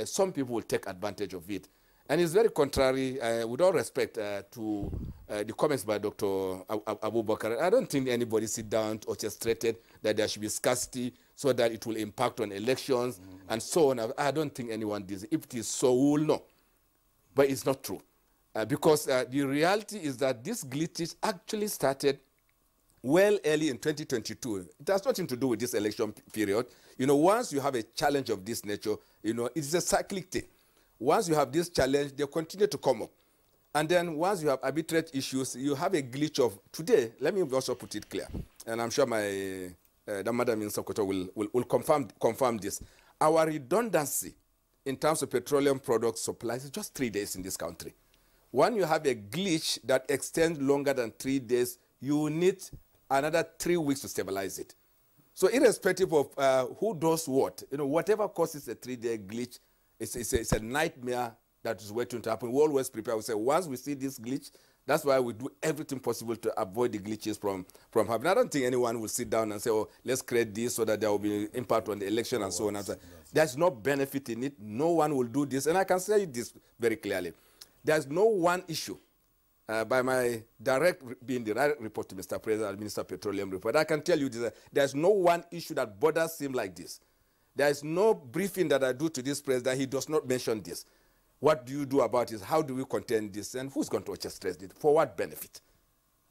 some people will take advantage of it. And it's very contrary, with all respect to the comments by Dr. Abubakar. I don't think anybody sit down orchestrated that there should be scarcity so that it will impact on elections and so on. I don't think anyone did. If it is so, we will know. But it's not true. Because the reality is that these glitches actually started well early in 2022. It has nothing to do with this election period. Once you have a challenge of this nature, it's a cyclic thing. Once you have this challenge, they continue to come up. And then once you have arbitrage issues, you have a glitch of today. Let me also put it clear. And I'm sure the Madam in Sokoto will confirm this. Our redundancy in terms of petroleum product supplies is just 3 days in this country. When you have a glitch that extends longer than 3 days, you need another 3 weeks to stabilize it. So irrespective of who does what, whatever causes a 3-day glitch, it's a nightmare that is waiting to happen. We always prepare. We say, once we see this glitch, that's why we do everything possible to avoid the glitches from happening. I don't think anyone will sit down and say, oh, let's create this so that there will be impact on the election and so on. There's no benefit in it. No one will do this. And I can say this very clearly. There's no one issue by my being the direct report to Mr. President and Minister of Petroleum report. I can tell you this, there's no one issue that bothers him like this. There is no briefing that I do to this president. He does not mention this. What do you do about this? How do we contain this? And who's going to orchestrate it? For what benefit?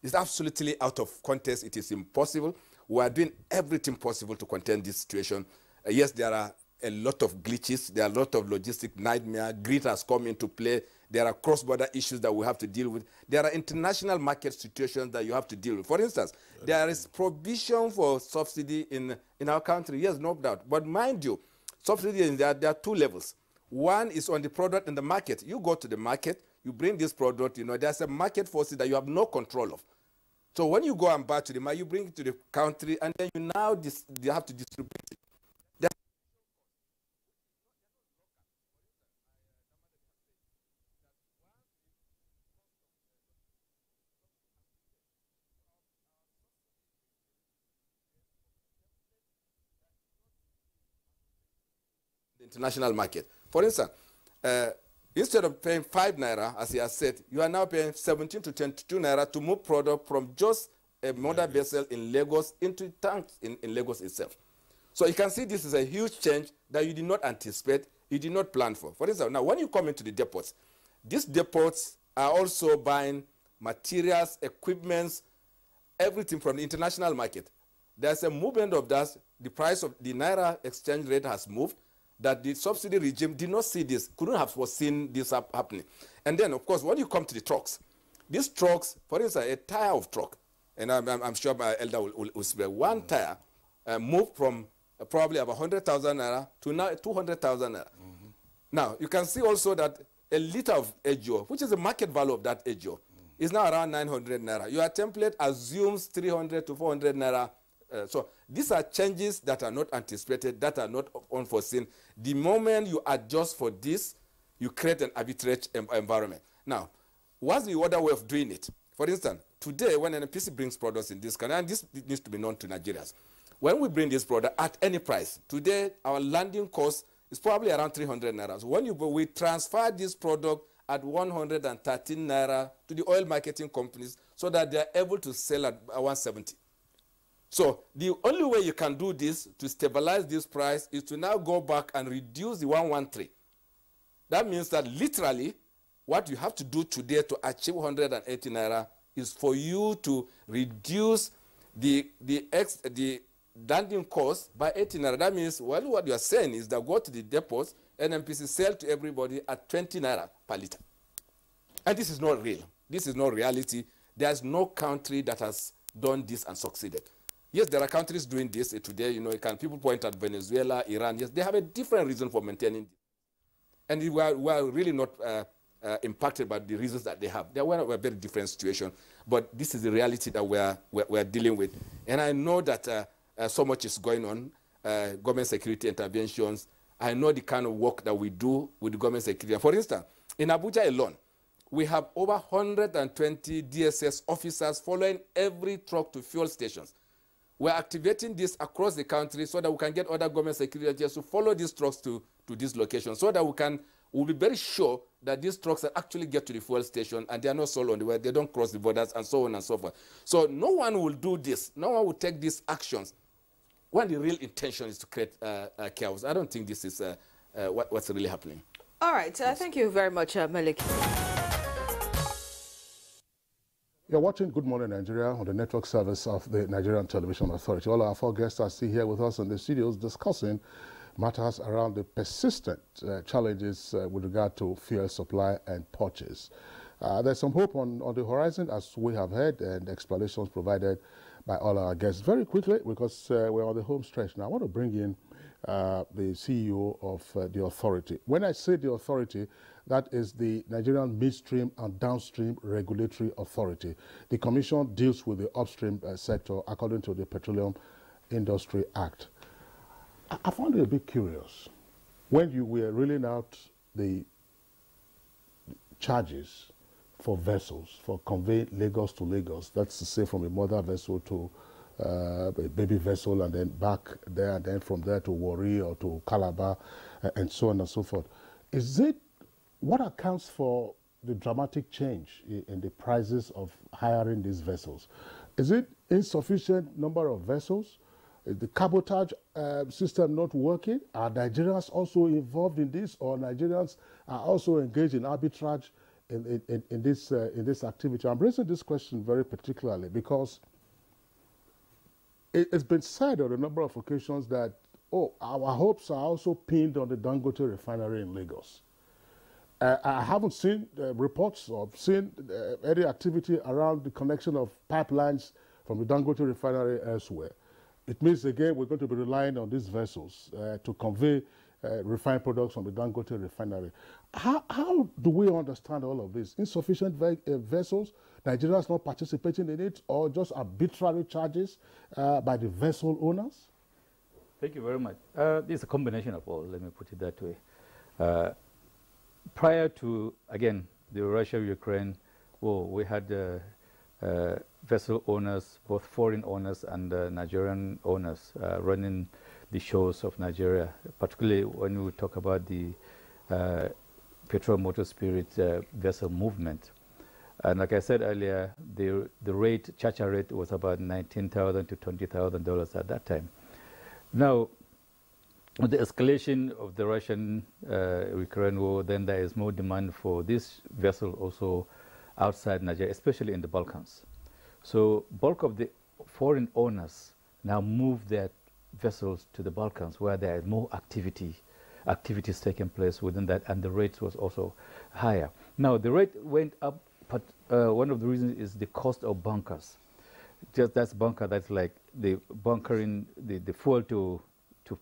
It's absolutely out of context. It is impossible. We are doing everything possible to contain this situation. Yes, there are a lot of glitches. There are a lot of logistic nightmare. Grid has come into play. There are cross-border issues that we have to deal with. There are international market situations that you have to deal with. For instance, there is provision for subsidy in our country. Yes, no doubt. But mind you, subsidy, there are 2 levels. One is on the product in the market. You go to the market, you bring this product, there's a market force that you have no control of. So when you go and buy to the market, you bring it to the country, and then you have to distribute it. The international market. For instance, instead of paying 5 naira, as he has said, you are now paying 17 to 22 naira to move product from just a mother vessel in Lagos into tanks in Lagos itself. So you can see this is a huge change that you did not anticipate, you did not plan for. For instance, now when you come into the depots, these depots are also buying materials, equipments, everything from the international market. There's a movement of that. The price of the naira exchange rate has moved, that the subsidy regime did not see this, couldn't have foreseen this happening. And then, of course, when you come to the trucks, these trucks, for instance, a tire of truck, and I'm sure my elder will say, one tire moved from probably about 100,000 naira to now 200,000 naira. Now, you can see also that a liter of Ejo, which is the market value of that Ejo, is now around 900 naira. Your template assumes 300 to 400 naira. So these are changes that are not anticipated, that are not unforeseen. The moment you adjust for this, you create an arbitrage environment. Now, what's the other way of doing it? For instance, today when NPC brings products in this country, and this needs to be known to Nigerians, when we bring this product at any price, today our landing cost is probably around 300 naira. So when we transfer this product at 113 naira to the oil marketing companies so that they are able to sell at 170. So the only way you can do this to stabilize this price is to now go back and reduce the 113. That means that literally what you have to do today to achieve 180 naira is for you to reduce the landing cost by 80 naira. That means, well, what you are saying is that go to the depots, NMPC sell to everybody at 20 naira per liter. And this is not real. This is not reality. There's no country that has done this and succeeded. Yes, there are countries doing this today. You know, people point at Venezuela, Iran. Yes, they have a different reason for maintaining it. And we are really not impacted by the reasons that they have. They were a very different situation. But this is the reality that we're dealing with. And I know that so much is going on, government security interventions. I know the kind of work that we do with the government security. For instance, in Abuja alone, we have over 120 DSS officers following every truck to fuel stations. We're activating this across the country so that we can get other government security agents to follow these trucks to these locations so that we'll be very sure that these trucks actually get to the fuel station and they are not sold on the way, they don't cross the borders and so on and so forth. So no one will do this. No one will take these actions when the real intention is to create chaos. I don't think this is what's really happening. All right. Thank you very much, Malik. You're watching Good Morning Nigeria on the network service of the Nigerian Television Authority. All our four guests are still here with us in the studios discussing matters around the persistent challenges with regard to fuel supply and purchase. There's some hope on the horizon, as we have heard, and explanations provided by all our guests. Very quickly, because we're on the home stretch now, I want to bring in the CEO of the authority. When I say the authority, that is the Nigerian Midstream and Downstream Regulatory Authority. The commission deals with the upstream sector according to the Petroleum Industry Act. I found it a bit curious. When you were reeling out the charges for vessels, for conveying Lagos to Lagos, that's to say from a mother vessel to a baby vessel and then back there and then from there to Warri or to Calabar and so on and so forth. What accounts for the dramatic change in the prices of hiring these vessels? Is it insufficient number of vessels? Is the cabotage system not working? Are Nigerians also involved in this, or Nigerians are also engaged in arbitrage in this activity? I'm raising this question very particularly because it's been said on a number of occasions that, our hopes are also pinned on the Dangote refinery in Lagos. I haven't seen reports or seen any activity around the connection of pipelines from the Dangote refinery elsewhere. It means, again, we're going to be relying on these vessels to convey refined products from the Dangote refinery. How do we understand all of this? Insufficient vessels, Nigerians not participating in it, or just arbitrary charges by the vessel owners? Thank you very much. It's a combination of all, let me put it that way. Prior to, again, the Russia-Ukraine war, we had vessel owners, both foreign owners and Nigerian owners, running the shores of Nigeria, particularly when we talk about the petrol motor spirit vessel movement. And like I said earlier, the charter rate was about $19,000 to $20,000 at that time. Now, with the escalation of the Russian-Ukraine war, then there is more demand for this vessel also outside Nigeria, especially in the Balkans. So bulk of the foreign owners now move their vessels to the Balkans, where there is more activities taking place within that, and the rate was also higher. Now, the rate went up, but one of the reasons is the cost of bunkers. just that's bunker. That's like the bunkering the fuel to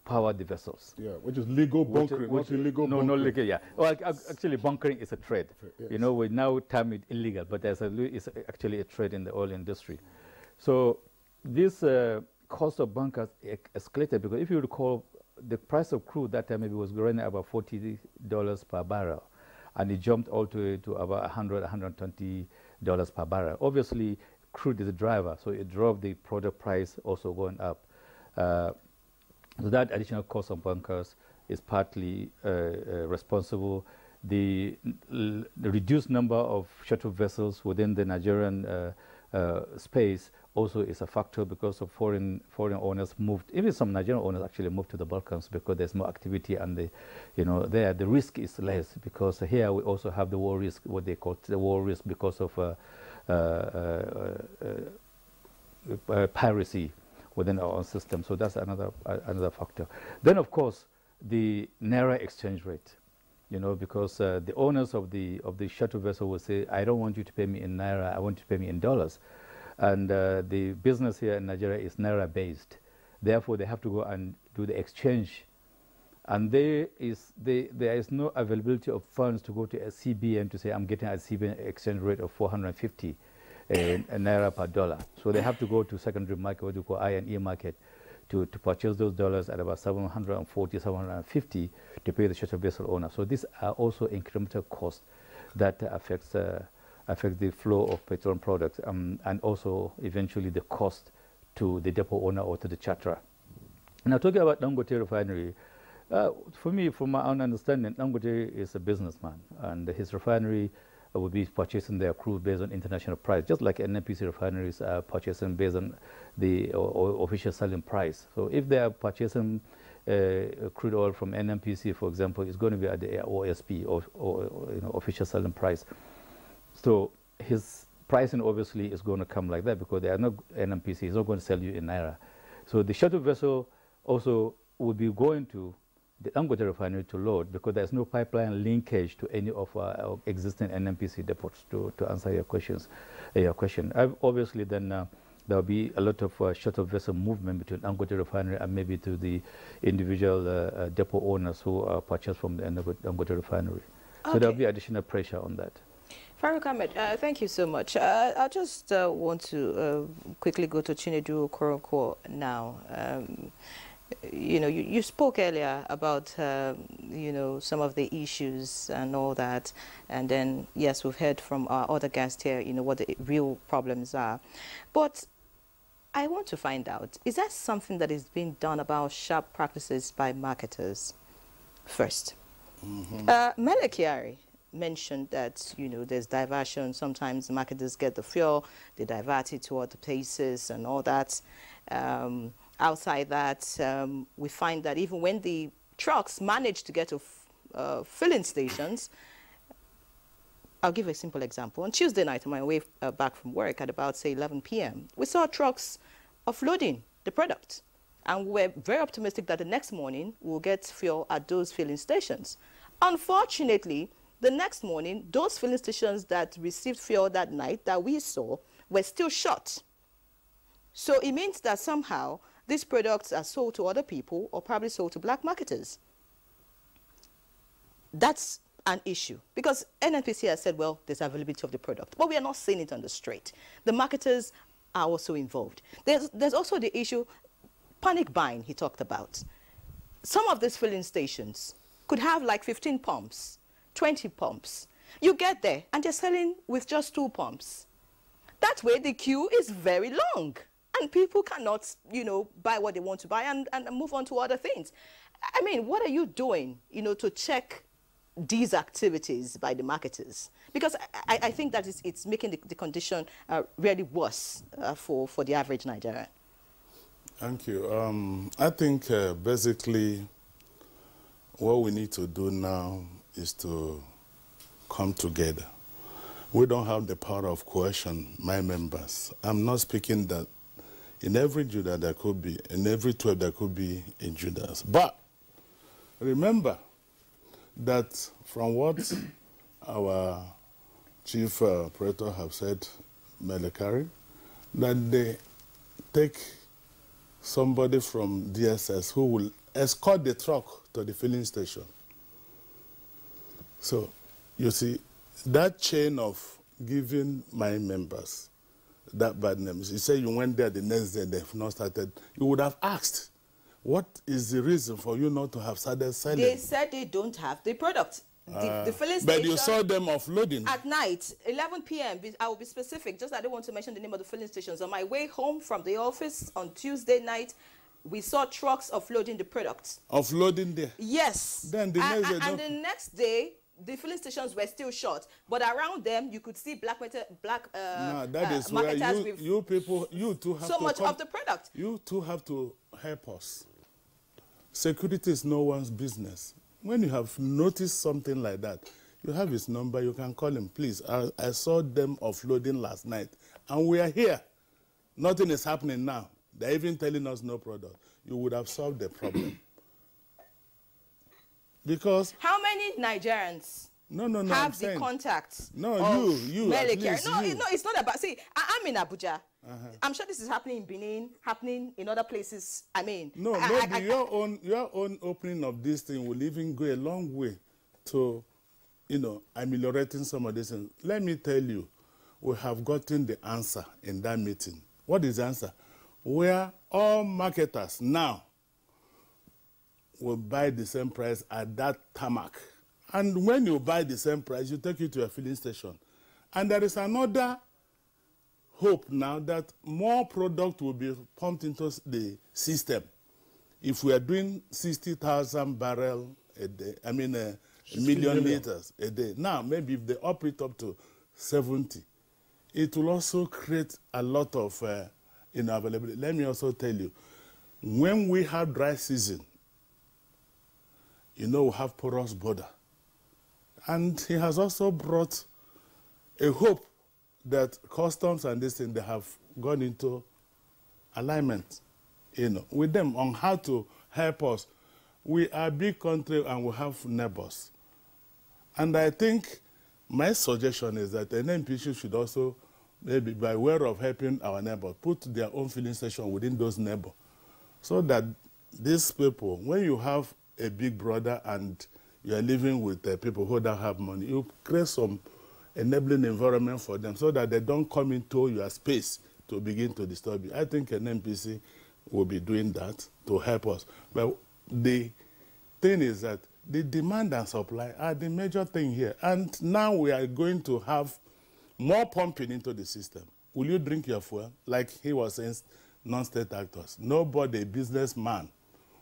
power the vessels. Yeah, which is legal bunkering, not illegal bunkering. No, legal, yeah. Well, actually, bunkering is a trade. Yes. You know, we now term it illegal, but it's actually a trade in the oil industry. So this cost of bunkers escalated because if you recall, the price of crude that time maybe was running about $40 per barrel, and it jumped all to about $100, $120 per barrel. Obviously, crude is a driver, so it drove the product price also going up. So that additional cost of bunkers is partly responsible. The reduced number of shuttle vessels within the Nigerian space also is a factor because of foreign owners moved. Even some Nigerian owners actually moved to the Balkans because there's more activity, and there the risk is less, because here we also have the war risk, what they call the war risk, because of piracy within our own system. So that's another factor. Then, of course, the Naira exchange rate, because the owners of the shuttle vessel will say, I don't want you to pay me in Naira, I want you to pay me in dollars. And the business here in Nigeria is Naira based. Therefore, they have to go and do the exchange. And there is no availability of funds to go to a CBN to say, I'm getting a CBN exchange rate of 450 Naira per dollar. So they have to go to secondary market, what we call I&E market, to purchase those dollars at about 740, 750 to pay the shuttle vessel owner. So these are also incremental costs that affect the flow of petroleum products, and also eventually the cost to the depot owner or to the charterer. Now, talking about Dangote refinery, for me, from my own understanding, Dangote is a businessman, and his refinery will be purchasing their crude based on international price, just like NNPC refineries are purchasing based on the official selling price. So if they are purchasing crude oil from NNPC, for example, it's going to be at the OSP, or official selling price. So his pricing obviously is going to come like that, because they are not NNPC. He's not going to sell you in Naira. So the shuttle vessel also would be going to the Dangote refinery to load, because there's no pipeline linkage to any of our existing NNPC depots, to answer your question. Obviously, then there will be a lot of shuttle vessel movement between Dangote refinery and maybe to the individual depot owners who purchase from the Dangote refinery. Okay. So there will be additional pressure on that. Farouk Ahmed, thank you so much. I just want to quickly go to Chinedu Okoroko now. You spoke earlier about, some of the issues and all that. And then, yes, we've heard from our other guests here, what the real problems are. But I want to find out, is that something that is being done about sharp practices by marketers first? Mele Kyari mentioned that, there's diversion. Sometimes marketers get the fuel, they divert it to other places and all that. Outside that, we find that even when the trucks manage to get to filling stations, I'll give a simple example. On Tuesday night, on my way back from work at about, say, 11 p.m., we saw trucks offloading the product. And we're very optimistic that the next morning we'll get fuel at those filling stations. Unfortunately, the next morning, those filling stations that received fuel that night that we saw were still shut. So it means that somehow these products are sold to other people, or probably sold to black marketers. That's an issue, because NNPC has said, well, there's availability of the product, but we are not seeing it on the street. The marketers are also involved. There's also the issue, panic buying he talked about. Some of these filling stations could have like 15 pumps, 20 pumps. You get there and they're selling with just 2 pumps. That way the queue is very long. And people cannot, buy what they want to buy and move on to other things. I mean, what are you doing, to check these activities by the marketers? Because I think that it's making the condition really worse for the average Nigerian. Thank you. I think basically what we need to do now is to come together. We don't have the power of coercion, my members. I'm not speaking that in every Judah there could be, in every 12 there could be a Judas. But remember that from what our chief operator have said, Mele Kyari, that the take somebody from DSS who will escort the truck to the filling station. So, you see, that chain of giving my members that bad names, you say you went there the next day, they've not started, you would have asked, what is the reason for you not to have started selling? They said they don't have the product. The filling station. But you saw them offloading. At night, 11 p.m., I will be specific, just I don't want to mention the name of the filling stations. On my way home from the office on Tuesday night, we saw trucks offloading the product. Offloading there? Yes. Then the next day, and the next day, the filling stations were still shut, but around them you could see black that is marketers where with you people, you too have so to much of the product. You too have to help us. Security is no one's business. When you have noticed something like that, you have his number, you can call him, please. I saw them offloading last night, and we are here. Nothing is happening now. They're even telling us no product. You would have solved the problem. Because how many Nigerians have the contacts? No, you. No, it's not about. See, I'm in Abuja. I'm sure this is happening in Benin, happening in other places. I mean, your own opening of this thing will even go a long way to, ameliorating some of this. And let me tell you, we have gotten the answer in that meeting. What is the answer? Where all marketers now will buy the same price at that tarmac. And when you buy the same price, you take it to a filling station. And there is another hope now that more product will be pumped into the system. If we are doing 60,000 barrels a day, a million liters a day. Now, maybe if they up it up to 70, it will also create a lot of availability. Let me also tell you, when we have dry season, we have porous border. And he has also brought a hope that customs and this thing, they have gone into alignment, with them on how to help us. We are a big country and we have neighbors. And I think my suggestion is that NNPC should also, maybe by way of helping our neighbors, put their own filling station within those neighbors. So that these people, when you have a big brother and you are living with people who don't have money, you create some enabling environment for them so that they don't come into your space to begin to disturb you. I think an NPC will be doing that to help us. But the thing is that the demand and supply are the major thing here. And now we are going to have more pumping into the system. Will you drink your fuel? Like he was saying, non-state actors. Nobody, businessman,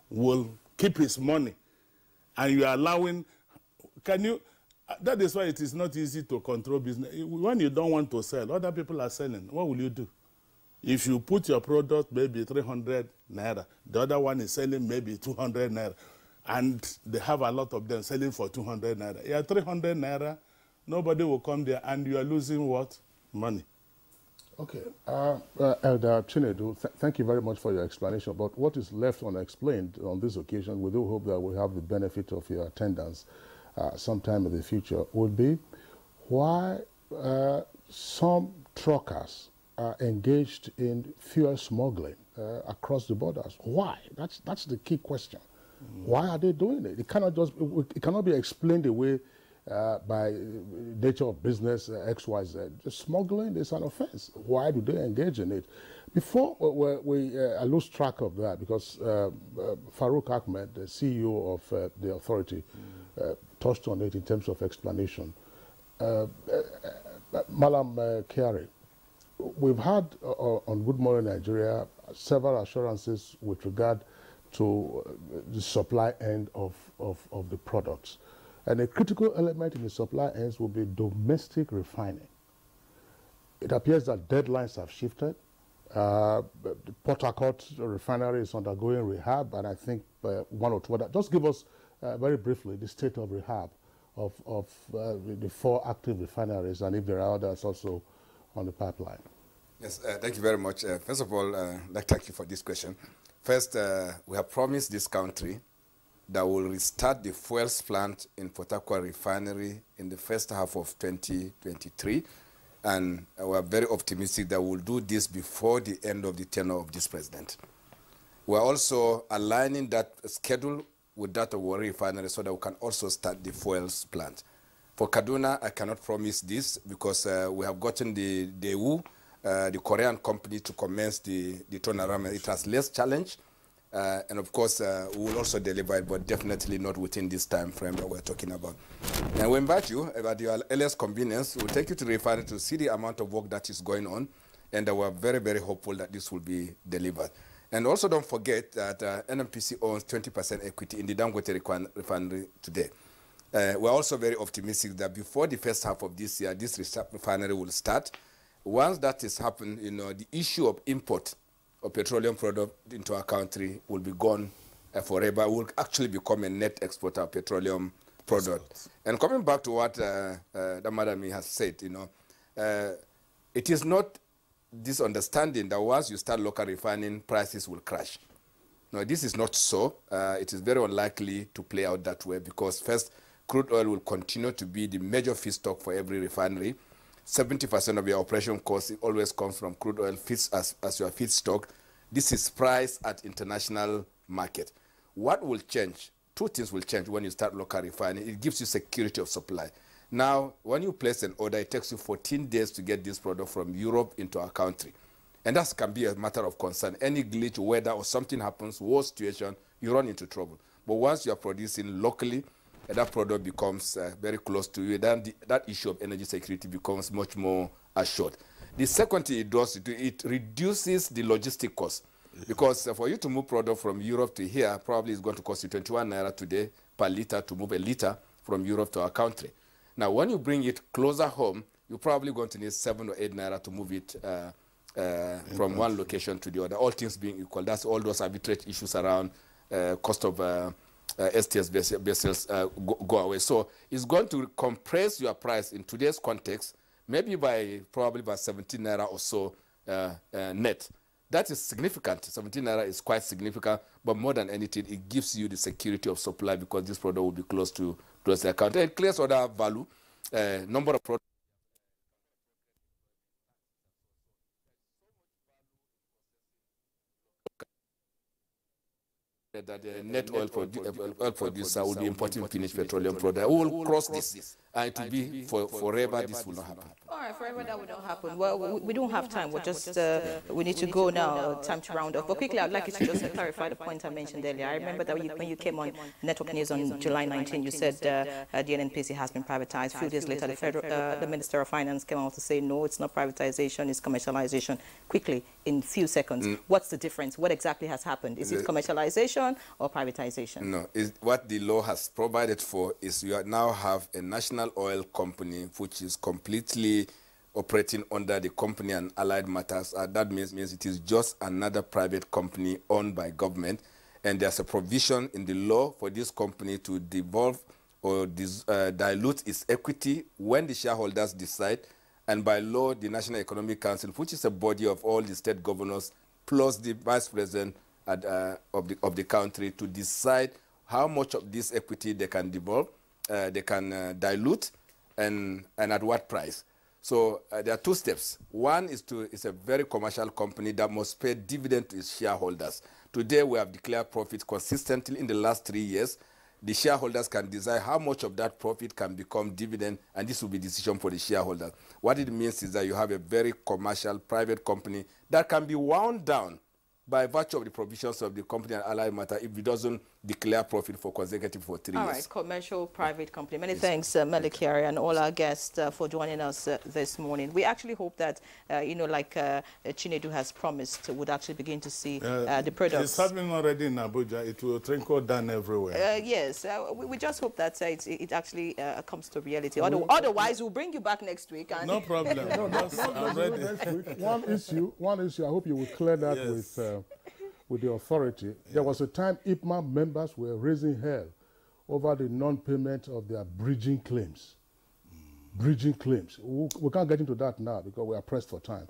will keep his money. And you are allowing, that is why it is not easy to control business. When you don't want to sell, other people are selling. What will you do? If you put your product maybe 300 naira, the other one is selling maybe 200 naira, and they have a lot of them selling for 200 naira. Yeah, 300 naira, nobody will come there, and you are losing what? Money. Okay. Elder Chinedu, thank you very much for your explanation. But what is left unexplained on this occasion, we do hope that we'll have the benefit of your attendance sometime in the future, would be why some truckers are engaged in fuel smuggling across the borders. Why? That's the key question. Why are they doing it? It cannot be explained away by nature of business XYZ. Just smuggling is an offense. Why do they engage in it? Before I lose track of that, because Farouk Ahmed, the CEO of the authority, touched on it in terms of explanation. Malam Kiari, we've had on Good Morning Nigeria several assurances with regard to the supply end of the products. And a critical element in the supply ends will be domestic refining. It appears that deadlines have shifted. The Port Harcourt refinery is undergoing rehab, and I think one or two other. Just give us very briefly the state of rehab of the 4 active refineries, and if there are others also on the pipeline. Yes, thank you very much. First of all, thank you for this question. First, we have promised this country that will restart the fuels plant in Port Harcourt refinery in the first half of 2023. And we are very optimistic that we'll do this before the end of the tenure of this president. We're also aligning that schedule with that of Warri Refinery so that we can also start the fuels plant. For Kaduna, I cannot promise this because we have gotten the Daewoo, the Korean company, to commence the turnaround. It has less challenge. And of course, we will also deliver it, but definitely not within this time frame that we're talking about. And we invite you, at your earliest convenience, we'll take you to the refinery to see the amount of work that is going on, and we're very, very hopeful that this will be delivered. And also don't forget that NNPC owns 20% equity in the Dangote refinery today. We're also very optimistic that before the first half of this year, this refinery will start. Once that has happened, you know, the issue of import of petroleum product into our country will be gone forever. We'll actually become a net exporter of petroleum product. And coming back to what the madam has said, you know, it is not this understanding that once you start local refining, prices will crash. No, this is not so. It is very unlikely to play out that way because first, crude oil will continue to be the major feedstock for every refinery. 70% of your operation cost always comes from crude oil as your feedstock. This is priced at international market. What will change? Two things will change when you start local refining. It gives you security of supply. Now, when you place an order, it takes you 14 days to get this product from Europe into our country. And that can be a matter of concern. Any glitch, weather, or something happens, worst situation, you run into trouble. But once you are producing locally, that product becomes very close to you, then that issue of energy security becomes much more assured. The second thing it does, it reduces the logistic cost. Because for you to move product from Europe to here, probably is going to cost you 21 naira today per liter to move a liter from Europe to our country. Now, when you bring it closer home, you're probably going to need 7 or 8 naira to move it from one location to the other. All things being equal, that's all those arbitrage issues around cost of STS vessels go away. So it's going to compress your price in today's context, maybe probably by 17 naira or so net. That is significant. 17 naira is quite significant, but more than anything, it gives you the security of supply because this product will be close to the account. It clears other value, number of products. That the net oil producer will be importing finished petroleum product. We will cross this, and it will be forever. This will not happen. All right, forever that will not happen. Well, we don't have time. We're just we need to go now. Time to round off. But quickly, I'd like you to just clarify the point I mentioned earlier. I remember that when you came on Network News on July 19, you said the NNPC has been privatized. A few days later, the Minister of Finance came out to say no, it's not privatization, it's commercialization. Quickly, in few seconds, what's the difference? What exactly has happened? Is it commercialization or privatization? No, what the law has provided for is you now have a national oil company which is completely operating under the Company and Allied Matters. That means it is just another private company owned by government, and there's a provision in the law for this company to devolve or dilute its equity when the shareholders decide, and by law, the National Economic Council, which is a body of all the state governors, plus the vice president of the country, to decide how much of this equity they can devolve, they can dilute, and at what price. So there are two steps. One is it's a very commercial company that must pay dividend to its shareholders. Today we have declared profit consistently in the last 3 years. The shareholders can decide how much of that profit can become dividend, and this will be decision for the shareholders. What it means is that you have a very commercial private company that can be wound down by virtue of the provisions of the Company and Allied Matter if it doesn't declare profit for 3 years. All right, commercial private company. Many thanks, Mele Kyari, and all our guests for joining us this morning. We actually hope that, like Chinedu has promised, would actually begin to see the products. It's happening already in Abuja. It will trickle down everywhere. Yes, we just hope that it actually comes to reality. Otherwise, we'll bring you back next week. And no problem. I'm ready. One issue, I hope you will clear that with the authority. Yeah. There was a time IPMA members were raising hell over the non-payment of their bridging claims. Bridging claims. We can't get into that now because we are pressed for time.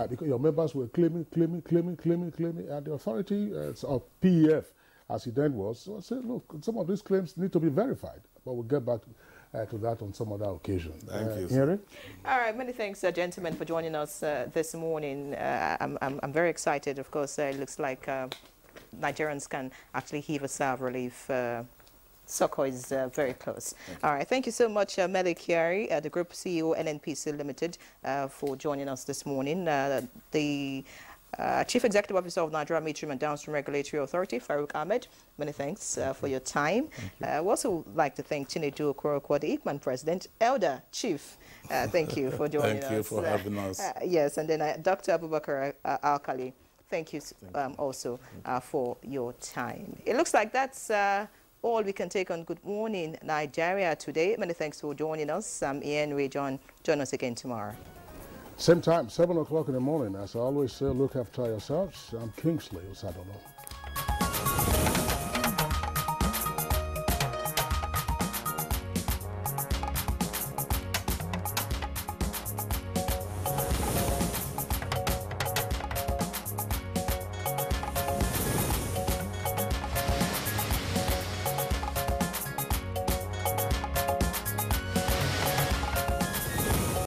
Because your members were claiming, and the authority of PEF, as it then was, said, look, some of these claims need to be verified. But we'll get back to that on some other occasion. Thank you. Henry? All right, many thanks, gentlemen, for joining us this morning. I'm very excited. Of course, it looks like Nigerians can actually heave a sigh of relief. Succor is very close. All right, thank you so much, Mele Kyari, the Group CEO, NNPC Limited, for joining us this morning. The Chief Executive Officer of Nigeria Midstream and Downstream Regulatory Authority, Farouk Ahmed, many thanks for your time. We also like to thank Chinedu Okorokwo, the ICMAN President, Elder Chief. Thank you for joining us. Thank you for having us. Yes, and then Dr. Abubakar Alkali, thank you also for your time. It looks like that's all we can take on Good Morning Nigeria today. Many thanks for joining us. I'm Ian Ray John. Join us again tomorrow. Same time, 7 o'clock in the morning. As I always say, look after yourselves. I'm Kingsley Osadolo.